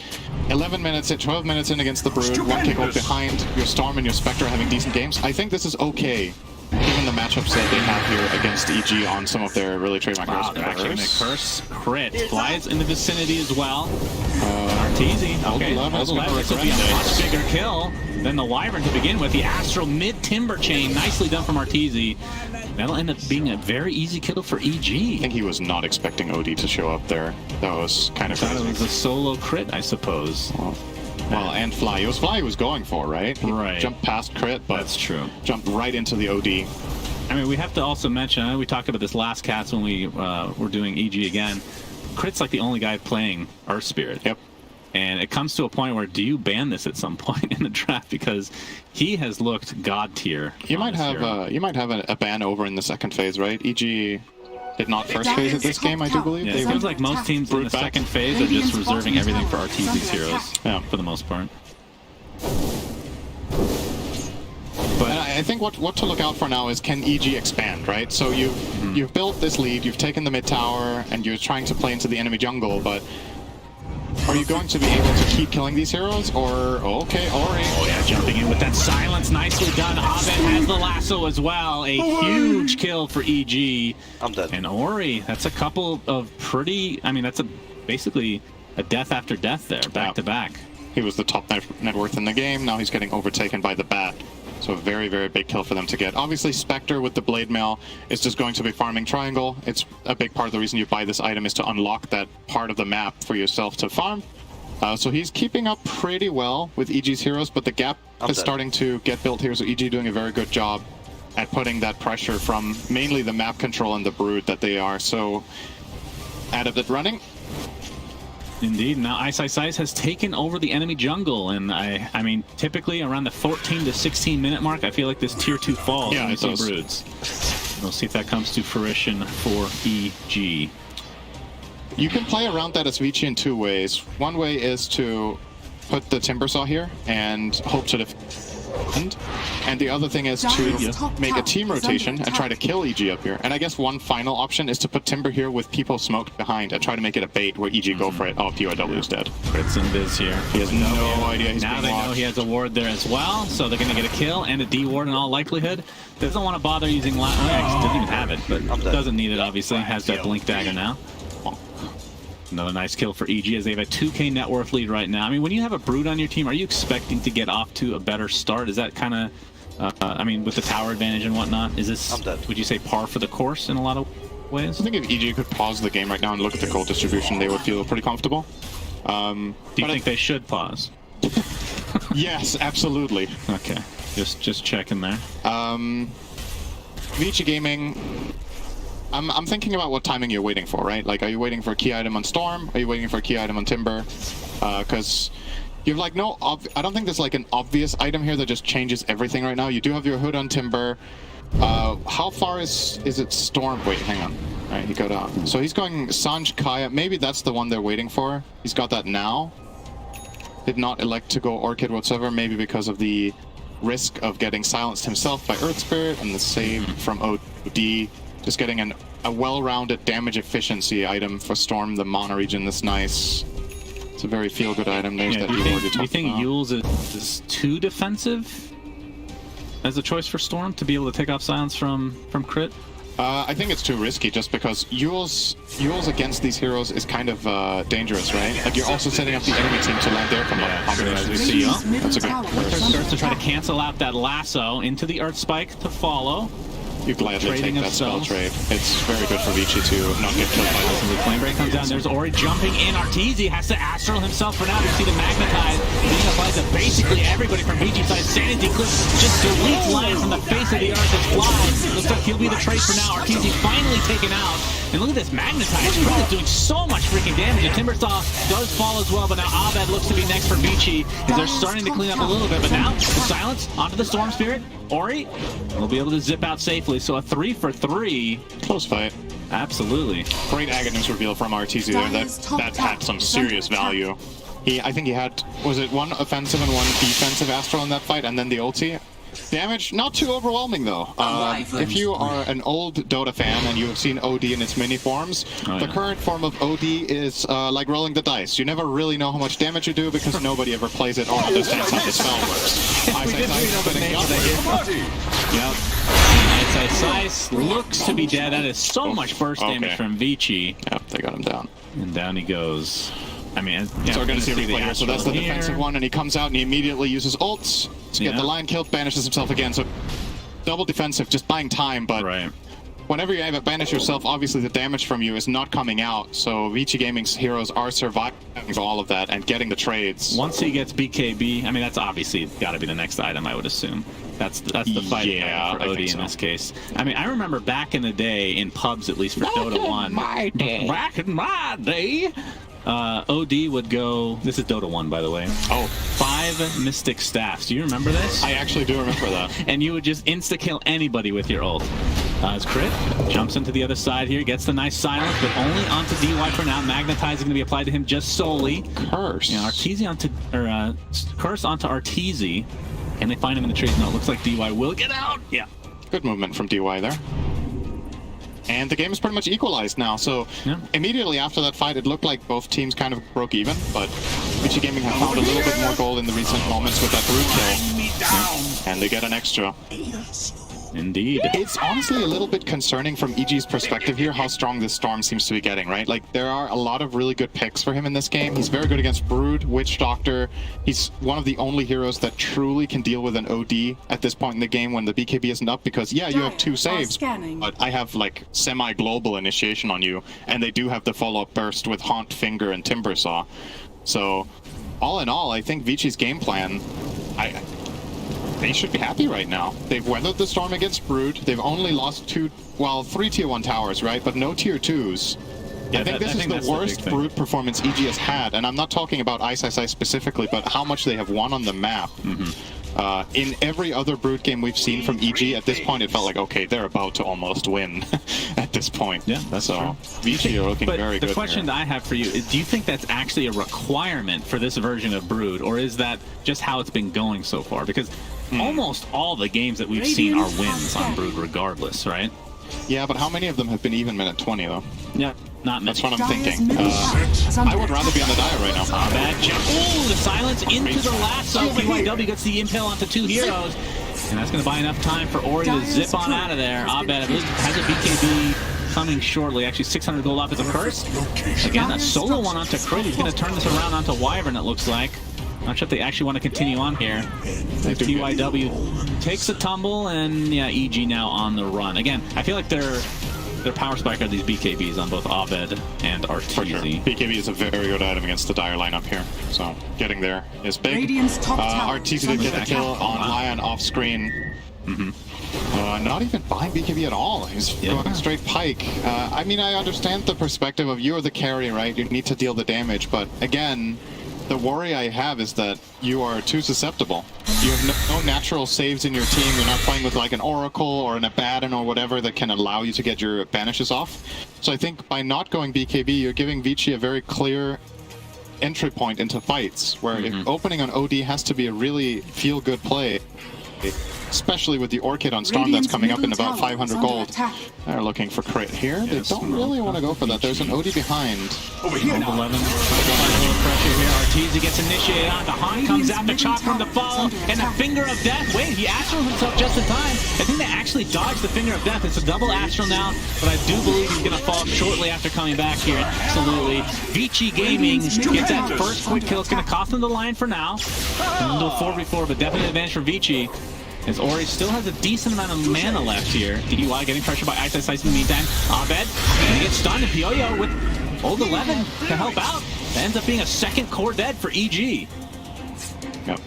11 minutes, 12 minutes in against the Brood, 1 kick out behind, your Storm and your Spectre are having decent games. I think this is okay, given the matchups that they have here against EG on some of their really trademark heroes. They're actually going to curse crit. Flies in the vicinity as well. Arteezy. Okay, Old 11. This will be a much bigger kill than the Wyvern to begin with. The Astral mid-Timber Chain. Nicely done from Arteezy. That'll end up being a very easy kill for EG. I think he was not expecting OD to show up there. That was kind of crazy. It was a solo crit, I suppose. Well, and Fly. It was Fly he was going for, right? He jumped past crit, but that's true. Jumped right into the OD. I mean, we have to also mention, I know we talked about this last cast when we were doing EG again. Crit's like the only guy playing Earth Spirit. Yep. And it comes to a point where, do you ban this at some point in the draft? Because he has looked god tier. You might have a ban over in the second phase, right? EG did not first phase at this game, I do believe. Yeah, it seems like most teams in the second phase are just reserving everything for Arteezy's heroes, for the most part. But I think what to look out for now is, can EG expand, right? So you've built this lead, you've taken the mid tower, and you're trying to play into the enemy jungle, but are you going to be able to keep killing these heroes, or okay, Ori? Oh yeah, jumping in with that silence, nicely done. Abed has the lasso as well. A huge kill for EG. I'm dead. And Ori, that's a couple of pretty. I mean, that's basically a death after death there, back to back. He was the top net worth in the game. Now he's getting overtaken by the Bat. So a very, very big kill for them to get. Obviously, Spectre with the Blade Mail is just going to be farming Triangle. It's a big part of the reason you buy this item is to unlock that part of the map for yourself to farm. So he's keeping up pretty well with EG's heroes, but the gap is starting to get built here, so EG doing a very good job at putting that pressure from mainly the map control and the brood that they are so adept at running. Indeed. Now Ice has taken over the enemy jungle, and I mean, typically around the 14 to 16 minute mark, I feel like this tier 2 falls when we see broods. We'll see if that comes to fruition for EG. You can play around that as Vici in two ways. One way is to put the Timbersaw here and hope to defend. And the other thing is to make a team rotation and try to kill EG up here. And I guess one final option is to put Timber here with people smoked behind and try to make it a bait where EG go for it. Oh, PYW is dead. Crits and Viz here. He has no idea he's now being watched. Know he has a ward there as well, so they're going to get a kill and a D ward in all likelihood. Doesn't want to bother using doesn't even have it, but doesn't need it obviously. Has that blink dagger now. Another nice kill for EG as they have a 2k net worth lead right now. I mean, when you have a brood on your team, are you expecting to get off to a better start? Is that kind of, I mean, with the tower advantage and whatnot, is this, would you say, par for the course in a lot of ways? I think if EG could pause the game right now and look at the gold distribution, they would feel pretty comfortable. Do you think they should pause? Yes, absolutely. Okay, just checking there. Vici Gaming, I'm thinking about what timing you're waiting for, right? Like, are you waiting for a key item on Storm? Are you waiting for a key item on Timber? Because you've like I don't think there's like an obvious item here that just changes everything right now. You do have your hood on Timber. How far is it Storm? Wait, hang on. All right, he got down. So he's going Sanj Kaya. Maybe that's the one they're waiting for. He's got that now. Did not elect to go Orchid whatsoever, maybe because of the risk of getting silenced himself by Earth Spirit and the save from OD. Just getting a well-rounded damage efficiency item for Storm, the Mana region. That's nice. It's a very feel-good item. There's that do you think Yule's is too defensive as a choice for Storm to be able to take off silence from crit? I think it's too risky just because Yule's against these heroes is kind of dangerous, right? Like, you're also setting up the enemy team to land their combinations. That's a good starts to try to cancel out that lasso into the Earth Spike to follow. You gladly take that spell trade. It's very good for Vici to not get killed by this. The Flame Break comes down. There's Ori jumping in. Arteezy has to Astral himself for now. You see the Magnetize being applied to basically everybody from Vici's side. Sanity Clip just deletes Lion from the face of the earth and flies. Looks like he'll be the trade for now. Arteezy finally taken out. And look at this Magnetize. Crit is doing so much freaking damage. And Timbersaw does fall as well, but now Abed looks to be next for Vici as they're starting to clean up a little bit. But now, the silence onto the Storm Spirit. Ori will be able to zip out safely. So a 3 for 3. Close fight. Absolutely. Great Aghanim reveal from Arteezy there. That had some serious value. I think he had, was it one offensive and one defensive Astral in that fight, and then the ulti? Damage, not too overwhelming though. If you are an old Dota fan and you have seen OD in its many forms, the current form of OD is like rolling the dice. You never really know how much damage you do because nobody ever plays it or understands how the spell works. Ice looks to be dead. That is so much burst damage from Vici. Yep, they got him down. And down he goes. I mean, so we're going to see a replay here. So that's the defensive one, and he comes out and he immediately uses ults to get the Lion killed, banishes himself again. So double defensive, just buying time, but whenever you have it banish yourself, obviously the damage from you is not coming out. So Vici Gaming's heroes are surviving all of that and getting the trades. Once he gets BKB, I mean, that's obviously got to be the next item, I would assume. That's the fight for OD in this case. I mean, I remember back in the day, in pubs at least for Dota 1. Back in my day. OD would go, this is Dota 1 by the way, 5 Mystic Staffs. Do you remember this? I actually do remember that. And you would just insta-kill anybody with your ult. As Crit jumps into the other side here, gets the nice silence, but only onto DY for now. Magnetize is going to be applied to him just solely. Curse. Yeah, Arteezy onto, Curse onto Arteezy, and they find him in the trees. No, it looks like DY will get out. Yeah. Good movement from DY there. And the game is pretty much equalized now, so immediately after that fight, it looked like both teams kind of broke even, but Vici Gaming have found a little bit more gold in the recent moments with that root kill. And they get an extra. Indeed. It's honestly a little bit concerning from EG's perspective here how strong this Storm seems to be getting, right? Like, there are a lot of really good picks for him in this game. He's very good against Brood, Witch Doctor. He's one of the only heroes that truly can deal with an OD at this point in the game when the BKB isn't up because, yeah, you have 2 saves, but I have, like, semi-global initiation on you, and they do have the follow-up burst with Haunt, Finger, and Timbersaw. So, all in all, I think Vici's game plan, they should be happy right now. They've weathered the storm against Brood. They've only lost 3 tier 1 towers, right? But no tier 2s. Yeah, I think this is the worst Brood performance EG has had, and I'm not talking about Ice specifically, but how much they have won on the map. In every other Brood game we've seen from EG, at this point it felt like, okay, they're about to almost win at this point. Yeah, that's true. Vici are looking very good. The question that I have for you is, do you think that's actually a requirement for this version of Brood, or is that just how it's been going so far? Because almost all the games that we've seen are wins on Brood regardless, right? Yeah, but how many of them have been even minute 20, though? Yeah, not many. That's what I'm thinking. I would rather be on the Dire right now. Bad jump. Oh, the silence into the lasso. BYW gets the impale onto 2 heroes. And that's going to buy enough time for Ori to zip on out of there. Abed, I believe, has a BKB coming shortly. Actually, 600 gold off as a first. Again, a solo one onto Crit. He's going to turn this around onto Wyvern, it looks like. Not sure if they actually want to continue on here. TYW takes a tumble, and yeah, EG now on the run. Again, I feel like their power spike are these BKBs on both Abed and Arteezy. For sure. BKB is a very good item against the Dire lineup here, so getting there is big. Arteezy did get the kill on Lion off screen. Not even buying BKB at all. He's going straight Pike. I mean, I understand the perspective of you're the carry, right? You need to deal the damage, but again, the worry I have is that you are too susceptible. You have no natural saves in your team. You're not playing with like an Oracle or an Abaddon or whatever that can allow you to get your banishes off. So I think by not going BKB, you're giving Vici a very clear entry point into fights, where if opening on OD has to be a really feel-good play, especially with the Orchid on Storm that's coming up in about 500 gold. They're looking for crit here. They don't really want to go for that. There's an OD behind. Over here. 11. Pressure here. Arteezy gets initiated on. The Haunt comes out. The Chop from the follow. And the Finger of Death. Wait, he astral himself just in time. I think they actually dodged the Finger of Death. It's a double astral now, but I do believe he's going to fall shortly after coming back here. Absolutely. Vici Gaming gets that first quick kill. It's going to cost them the line for now. A little 4v4, but definitely advantage for Vici. As Ori still has a decent amount of mana left here. DUI getting pressured by Ice in the meantime. Abed gonna get stunned, and Pioyo with old 11 to help out. That ends up being a second core dead for EG. Yep.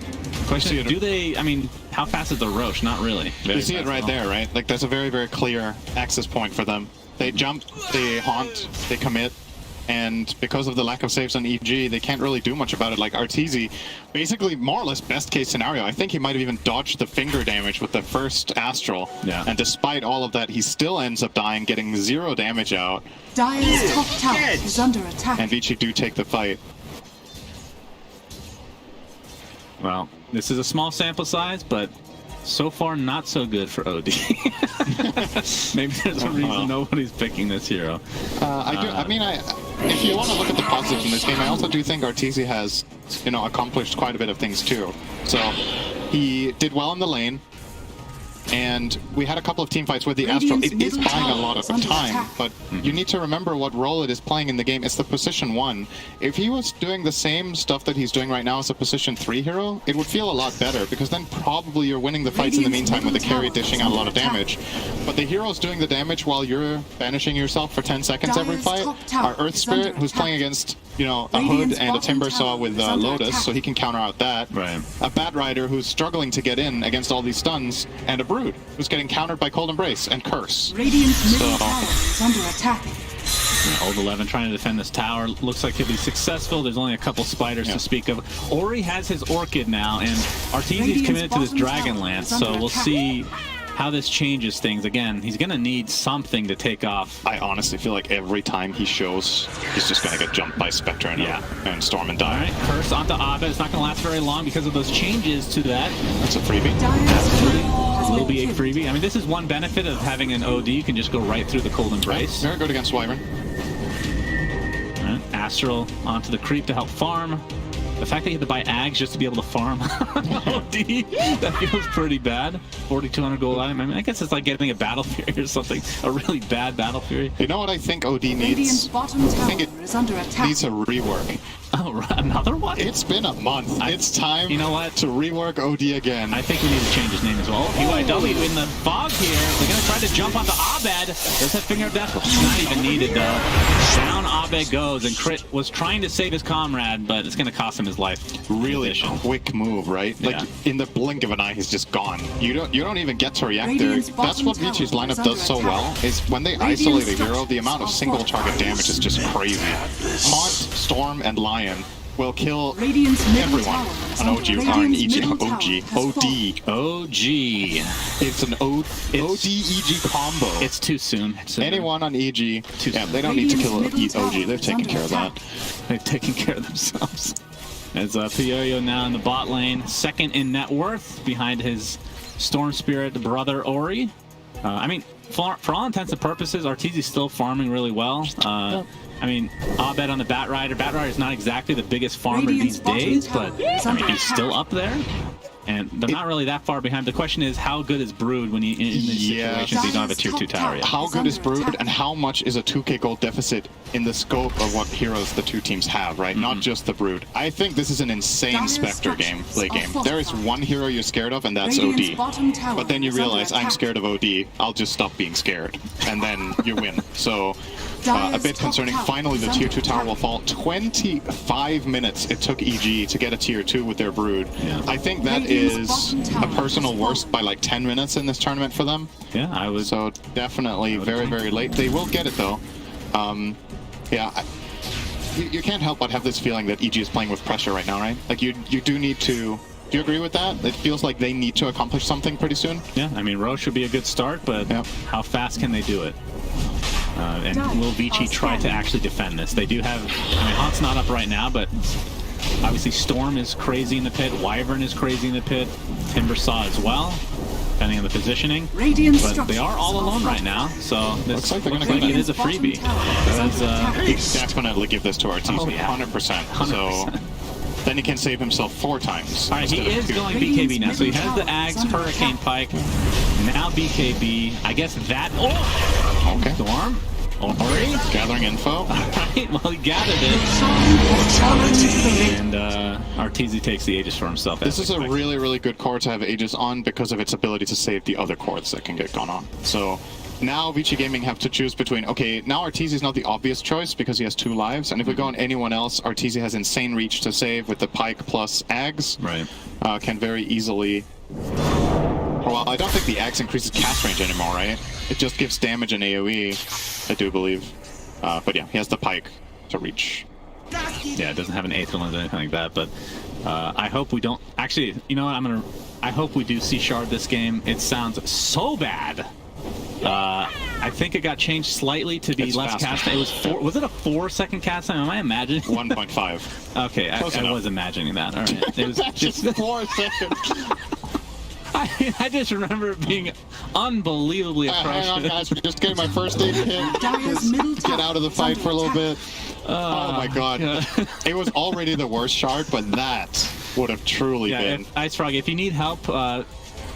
Question is, do they, I mean, how fast is the Roche? Not really. You see it right there, right? Like, there's a very, very clear access point for them. They jump, they haunt, they commit. And because of the lack of saves on EG, they can't really do much about it. Like Arteezy, basically more or less best case scenario. I think he might have even dodged the finger damage with the first Astral. Yeah. And despite all of that, he still ends up dying, getting 0 damage out. Dire's top tower is under attack. And Vici do take the fight. Well, this is a small sample size, but so far not so good for OD. Maybe there's a reason nobody's picking this hero. I mean, if you want to look at the positives in this game, I also do think Arteezy has, accomplished quite a bit of things too. So he did well in the lane, and we had a couple of team fights where the Astral, it is buying a lot of time, but you need to remember what role it is playing in the game. It's the position 1. If he was doing the same stuff that he's doing right now as a position 3 hero, it would feel a lot better, because then probably you're winning the fights in the meantime with the carry dishing out a lot of damage. But the hero's doing the damage while you're banishing yourself for 10 seconds every fight. Our Earth Spirit, who's playing against, a Hood and a Timbersaw with Lotus, so he can counter out that. Right. A Bat Rider who's struggling to get in against all these stuns, and a Brood who's getting countered by Cold Embrace and Curse. Radiant's middle tower is under attack. Old 11 trying to defend this tower. Looks like he'll be successful. There's only a couple spiders to speak of. Ori has his Orchid now, and Arteezy's committed to this Dragonlance, so we'll see how this changes things. Again, he's going to need something to take off. I honestly feel like every time he shows, he's just going to get jumped by Spectre and Storm and die. All right, Curse onto Abed. It's not going to last very long because of those changes to that. That's a freebie. Will be a freebie. I mean, this is one benefit of having an OD. You can just go right through the Cold Embrace. Very good against Wyvern. Right, Astral onto the creep to help farm. The fact that you had to buy Ags just to be able to farm OD, that feels pretty bad. 4,200 gold item. I mean, I guess it's like getting a Battle Fury or something. A really bad Battle Fury. You know what I think OD needs? I think it needs a rework. Oh, right. Another one? It's been a month. It's time you know what? to rework OD again. I think we need to change his name as well. PYW in the fog here. They're going to try to jump onto Abed. Does have finger of death? Not even needed, though. Down Abed goes, and Crit was trying to save his comrade, but it's going to cost him his life. Really quick move, right? Like, in the blink of an eye, he's just gone. You don't even get to react there. That's what Vichi's lineup does so well, is when they isolate a hero, the amount of single target damage is just crazy. Haunt, Storm, and Lion will kill everyone on OG or an EG. OD. It's an OD-EG combo. It's too soon. Anyone on EG, they don't need to kill OG. They've taken care of that. They've taken care of themselves. As Pioyo now in the bot lane, second in net worth behind his Storm Spirit brother Ori. I mean, for all intents and purposes, Arteezy's still farming really well. I mean, Abed on the Batrider. Batrider is not exactly the biggest farmer these days, but I mean, he's still up there. And they're not really that far behind. The question is, how good is Brood when he in these situations he don't have a tier 2 tower yet? How good is Brood, and how much is a 2k gold deficit in the scope of what heroes the two teams have, right? Not just the Brood. I think this is an insane Spectre late game. There is one hero you're scared of, and that's OD. But then you realize, I'm scared of OD, I'll just stop being scared. And then you win. So, a bit concerning. Finally, the tier 2 tower will fall. 25 minutes it took EG to get a tier 2 with their Brood. Yeah. I think that is a personal worst by like 10 minutes in this tournament for them. Yeah, I would. So definitely very, very late. They will get it though. Yeah, you can't help but have this feeling that EG is playing with pressure right now, right? Like you do need to. Do you agree with that? It feels like they need to accomplish something pretty soon. Yeah, I mean, Roche should be a good start, but how fast can they do it? And will Vici try to actually defend this? They do have, I mean, Haunt's not up right now, but obviously Storm is crazy in the pit, Wyvern is crazy in the pit, Timbersaw as well, depending on the positioning. But they are all alone right now, so this looks like it is a freebie. He'd definitely give this to Arteezy, 100%. So then he can save himself 4 times. All right, he is going BKB now, so he has the Ags, Hurricane Pike, now BKB. I guess that. Oh! Okay. Storm. Ori. Gathering info. All right, well, he gathered it. And Arteezy takes the Aegis for himself. This is a really, really good core to have Aegis on because of its ability to save the other cores that can get gone on. So now Vici Gaming have to choose between, okay, now Arteezy is not the obvious choice because he has 2 lives, and if we go on anyone else, Arteezy has insane reach to save with the Pike plus Ags. Right. Can very easily. Well, I don't think the Axe increases cast range anymore, right? It just gives damage and AoE, I do believe. But yeah, he has the Pike to reach. Yeah, it doesn't have an Aether Lens or anything like that, but I hope we don't... Actually, you know what, I hope we do see Shard this game. It sounds so bad. I think it got changed slightly to be less cast time. It was was it a 4-second cast time? Am I imagining? 1.5. Okay, I was imagining that. All right. It was just 4 seconds. I just remember it being unbelievably atrocious. Hang on, guys. We're just getting my first aid kit. Get out of the fight for a little bit. Oh my god. It was already the worst shard, but that would have truly been. Ice Frog, if you need help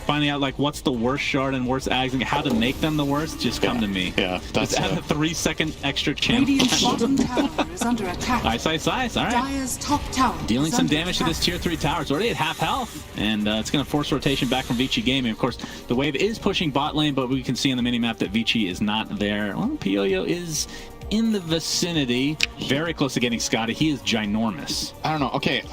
finding out like what's the worst shard and worst Ags and how to make them the worst, just come to me. Yeah, that's just add a 3-second extra chance. Ice. All right. Dire's top tower dealing some damage to this tier 3 tower. It's already at half health, and it's going to force rotation back from Vici Gaming. Of course, the wave is pushing bot lane, but we can see on the minimap that Vici is not there. Well, Pioyo is in the vicinity, very close to getting Scotty. He is ginormous. I don't know. Okay.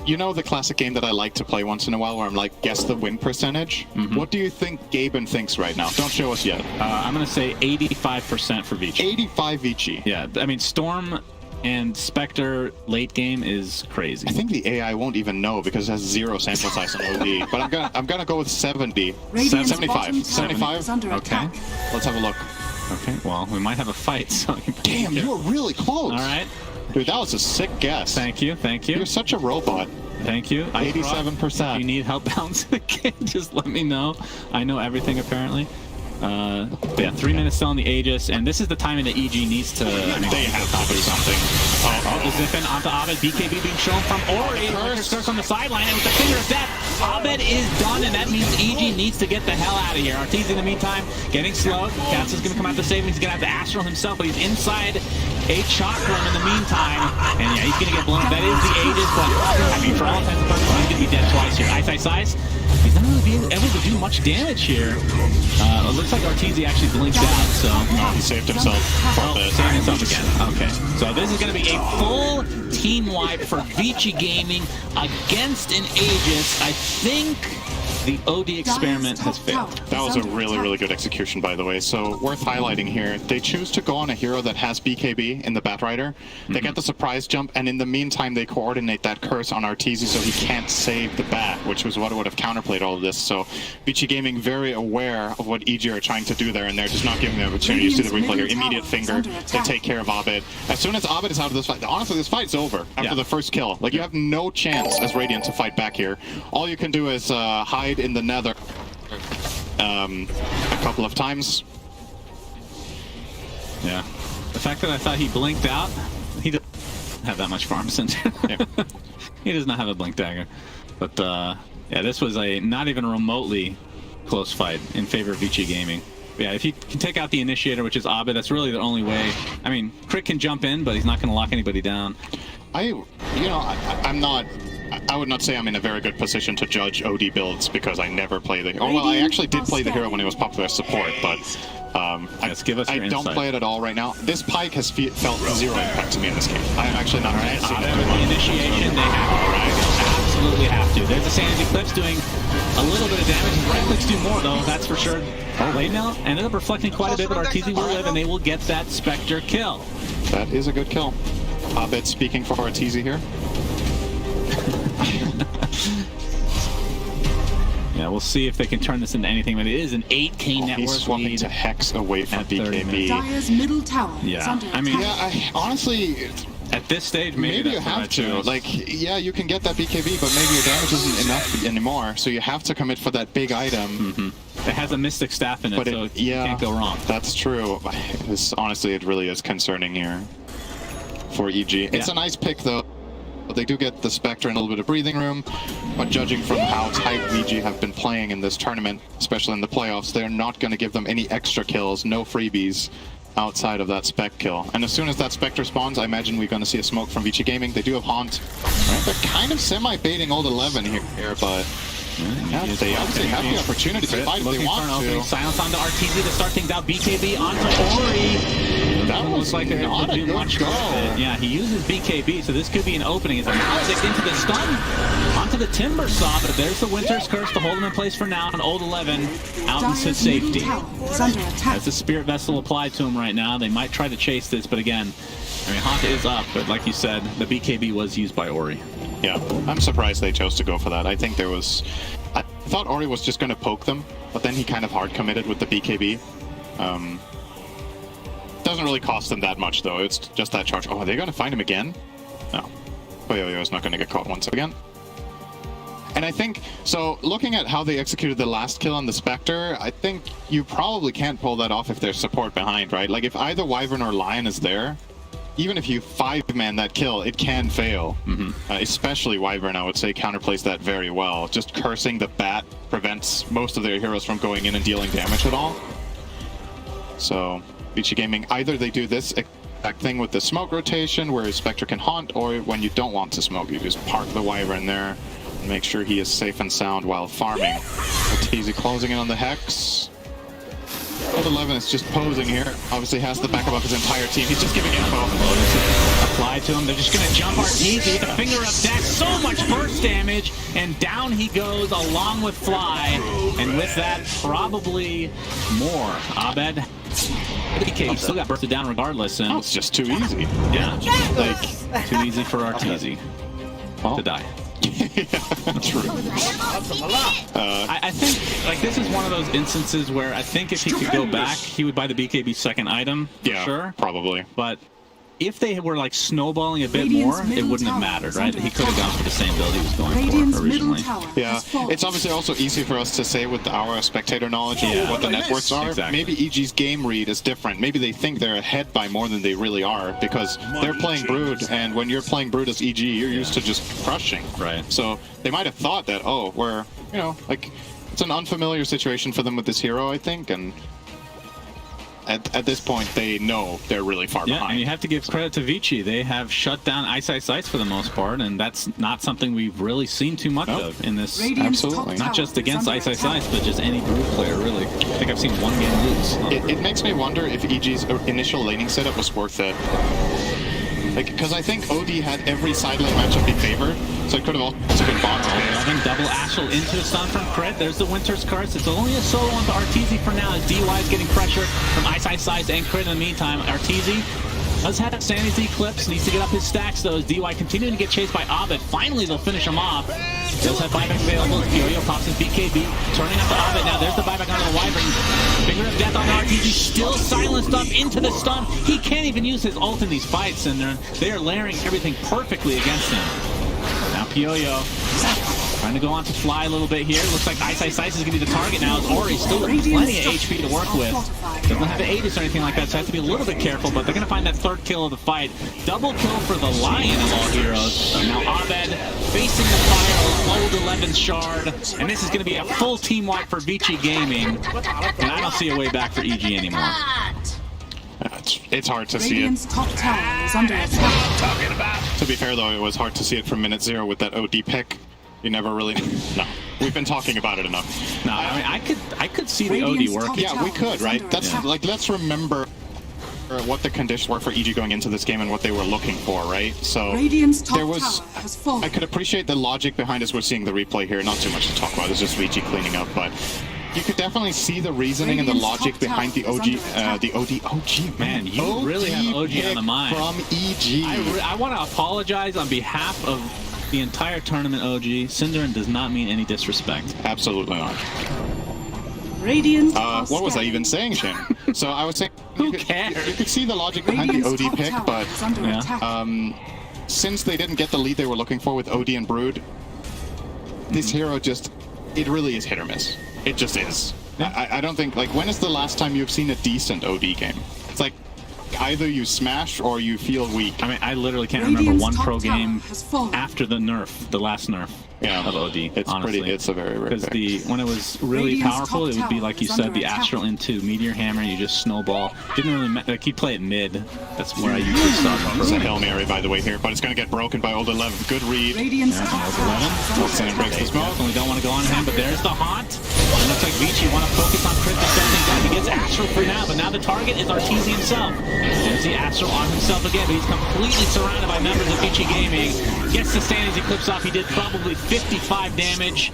You know the classic game that I like to play once in a while where I'm like, guess the win percentage? What do you think Gaben thinks right now? Don't show us yet. I'm going to say 85% for Vici. 85 Vici? Yeah, I mean, Storm and Spectre late game is crazy. I think the AI won't even know because it has 0 sample size on OD. But I'm gonna go with 70. 75. 75? Okay. Let's have a look. Okay, well, we might have a fight. So damn, you were really close. All right. Dude, that was a sick guess. Thank you. You're such a robot. Thank you. 87%. If you need help bouncing the game, just let me know. I know everything, apparently. But yeah, 3 minutes still on the Aegis, and this is the timing that EG needs to... they have to do something. The Zippin onto Abed. BKB being shown from Ori. Curse on the sideline, and with the finger of death, Abed is done, and that means EG needs to get the hell out of here. Arteezy, in the meantime, getting slowed. Cats is going to come out to save him. He's going to have to Astral himself, but he's inside a chakram in the meantime. And yeah, he's going to get blown. That is the Aegis, but I mean, for all intents and purposes, he's going to be dead twice here. Ice. He's not really being able to do much damage here. It looks like Arteezy actually blinked out, so... Oh, he saved himself. Saved himself again. Okay. So this is going to be a full team wipe for Vici Gaming against an Aegis. I think the OD experiment has failed. That was a really, really good execution, by the way. So worth highlighting here, they choose to go on a hero that has BKB in the Batrider. They get the surprise jump, and in the meantime, they coordinate that curse on Arteezy so he can't save the Bat, which was what would have counterplayed all of this. So Vici Gaming very aware of what EG are trying to do there, and they're just not giving them the opportunity. You see the replay here. Immediate finger. They take care of Abed. As soon as Abed is out of this fight, honestly, this fight's over after the first kill. Like, you have no chance as Radiant to fight back here. All you can do is hide in the nether a couple of times. Yeah. The fact that I thought he blinked out, he doesn't have that much farm center. He does not have a blink dagger. But yeah, this was a not even remotely close fight in favor of Vici Gaming. Yeah, if he can take out the initiator, which is Abed, that's really the only way. I mean, Crit can jump in, but he's not going to lock anybody down. I would not say I'm in a very good position to judge OD builds because I never play the... Oh, well, I actually did play the hero when it was popular as support, but I don't play it at all right now. This Pike has felt zero impact to me in this game. I'm actually not really seeing it too much. The initiation, they absolutely have to. There's a Sanity Eclipse doing a little bit of damage. Right clicks do more, though, that's for sure. Oh, Blade Mail ended up reflecting quite a bit, but Arteezy will live, and they will get that Spectre kill. That is a good kill. Abed speaking for Arteezy here. Yeah, we'll see if they can turn this into anything, but it is an 8K net worth He's swapping lead to Hex away from BKB. Dire's middle tower is under I mean, honestly, at this stage, maybe you have to. Like, yeah, you can get that BKB, but maybe your damage isn't enough anymore, so you have to commit for that big item. It has a Mystic Staff in it, so you can't go wrong. That's true. Honestly, it really is concerning here for EG. It's a nice pick, though. They do get the Spectre and a little bit of breathing room, but judging from how tight VG have been playing in this tournament, especially in the playoffs, they're not going to give them any extra kills, no freebies outside of that Spec kill. And as soon as that Spectre spawns, I imagine we're going to see a smoke from Vici Gaming. They do have Haunt. Right? They're kind of semi-baiting Old 11 here, but... Yeah, they obviously have the opportunity to fight if they want to. Silence onto Arteezy to start things out. BKB onto Ori. That looks like they're not a good go. Yeah, he uses BKB, so this could be an opening. As a Maledict into the stun, onto the Timber Saw, but there's the Winter's Curse to hold him in place for now. And Old 11 out into safety. As the Spirit Vessel applied to him right now, they might try to chase this, but again, I mean, Hanta is up, but like you said, the BKB was used by Ori. Yeah, I'm surprised they chose to go for that. I think there was... I thought Ori was just going to poke them, but then he kind of hard committed with the BKB. Doesn't really cost them that much, though. It's just that charge. Oh, are they going to find him again? No. Boyoyo is not going to get caught once again. And I think, so looking at how they executed the last kill on the Spectre, I think you probably can't pull that off if there's support behind, right? Like, if either Wyvern or Lion is there, even if you 5-man that kill, it can fail. Especially Wyvern, I would say, counterplays that very well. Just cursing the Bat prevents most of their heroes from going in and dealing damage at all. So, Vici Gaming, either they do this exact thing with the smoke rotation, where Spectre can haunt, or when you don't want to smoke, you just park the Wyvern there and make sure he is safe and sound while farming. Arteezy closing in on the Hex. Old 11 is just posing here. Obviously has the backup of his entire team. He's just giving info. Applied to him. They're just going to jump Arteezy with the finger up deck. So much burst damage. And down he goes along with Fly. And with that, probably more. Abed. BK still got bursted down regardless. And it's just too easy. Yeah. Like, too easy for Arteezy to die. True. I think, like, this is one of those instances where I think if he could go back, he would buy the BKB second item, for sure. Probably. But if they were, like, snowballing a bit more, it wouldn't have mattered, right? He could have gone for the same build he was going for originally. Yeah, it's obviously also easy for us to say with our spectator knowledge of what the networks are. Exactly. Maybe EG's game read is different. Maybe they think they're ahead by more than they really are because they're playing Brood, and when you're playing Brood as EG, you're used to just crushing. Right. So they might have thought that, oh, we're, you know, like, it's an unfamiliar situation for them with this hero, I think, and at this point, they know they're really far behind. And you have to give credit to Vici. They have shut down Ice for the most part, and that's not something we've really seen too much of in this. Absolutely. Not just against Ice, but just any Brood player, really. I think I've seen one game lose. It makes me wonder if EG's initial laning setup was worth it. Like, because I think OD had every side lane matchup in favor, so it could have also been bot lane. I think double Astral into the stun from Crit. There's the Winter's Curse. It's only a solo onto Arteezy for now, as DY is getting pressure from Ice and Crit. In the meantime, Arteezy does have Sandy's Eclipse, needs to get up his stacks though, as DY continuing to get chased by Abed. Finally, they'll finish him off. Does have buyback available. Yo-Yo pops his BKB, turning up to Abed now. There's the buyback onto the Wyvern. Finger of Death on Arteezy, still silenced up into the stun. He can't even use his ult in these fights, and they are layering everything perfectly against him. Now Yo-Yo trying to go on to fly a little bit here. Looks like Ice is going to be the target now, as Ori still with plenty of HP to work with. Doesn't have an Aegis or anything like that, so have to be a little bit careful, but they're going to find that third kill of the fight. Double kill for the Lion of all heroes. Now Abed facing the fire, old 11th shard, and this is going to be a full team wipe for Vici Gaming, and I don't see a way back for EG anymore. It's hard to see it. Top tower is under attack. To be fair though, it was hard to see it from minute 0 with that OD pick. You never really... No. We've been talking about it enough. No, I mean, I could see the OD working. Yeah, we could, right? That's like, let's remember what the conditions were for EG going into this game and what they were looking for, right? So there was... I could appreciate the logic behind us. We're seeing the replay here. Not too much to talk about. It's just Vici cleaning up, but... You could definitely see the reasoning and the logic behind the OG, man, you really have OG on the mind. From EG. I want to apologize on behalf of the entire tournament, OG. Synderen does not mean any disrespect. Absolutely not. What was I even saying, Shin? So I was saying, who cares? You could see the logic behind the OD pick, but since they didn't get the lead they were looking for with OD and Brood, this hero just, it really is hit or miss. It just is. I don't think, like, when is the last time you've seen a decent OD game? It's like, either you smash or you feel weak. I mean, I literally can't remember one pro game after the nerf, the last nerf of OD. It's honestly. It's a very rare Because when it was really powerful, it would be like you said, the Astral into Meteor Hammer, you just snowball. Didn't really matter. Like, he'd play it mid. That's where I usually saw him. It's a Hail Mary, by the way, here, but it's going to get broken by Old 11. Good read. Old 11. And breaks the smoke. We don't want to go on him, but there's the haunt. It looks like Vici want to focus on Chris. He gets Astral for now, but now the target is Arteezy himself. There's the Astral on himself again, but he's completely surrounded by members of Vici Gaming. Gets the Sandy's Eclipse off. He did probably 55 damage,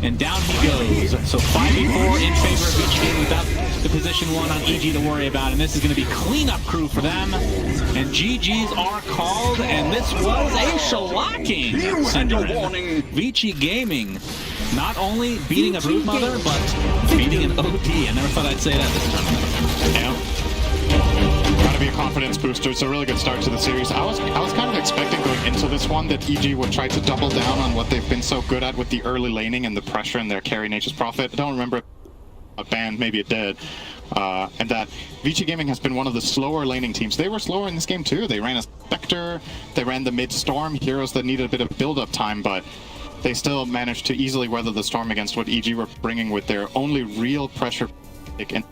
and down he goes. So 5v4 in favor of Vici Gaming without the position 1 on EG to worry about, and this is going to be cleanup crew for them. And GGs are called, and this was a shellacking. Vici Gaming not only beating a Brood Mother, but beating an OD. I never thought I'd say that this tournament. Yeah. Gotta be a confidence booster. It's a really good start to the series. I was kind of expecting going into this one that EG would try to double down on what they've been so good at with the early laning and the pressure in their carry Nature's Prophet. I don't remember a band, maybe it did. And that Vici Gaming has been one of the slower laning teams. They were slower in this game too. They ran a Spectre, they ran the mid-storm, heroes that needed a bit of build-up time, but they still managed to easily weather the storm against what EG were bringing with their only real pressure pick. And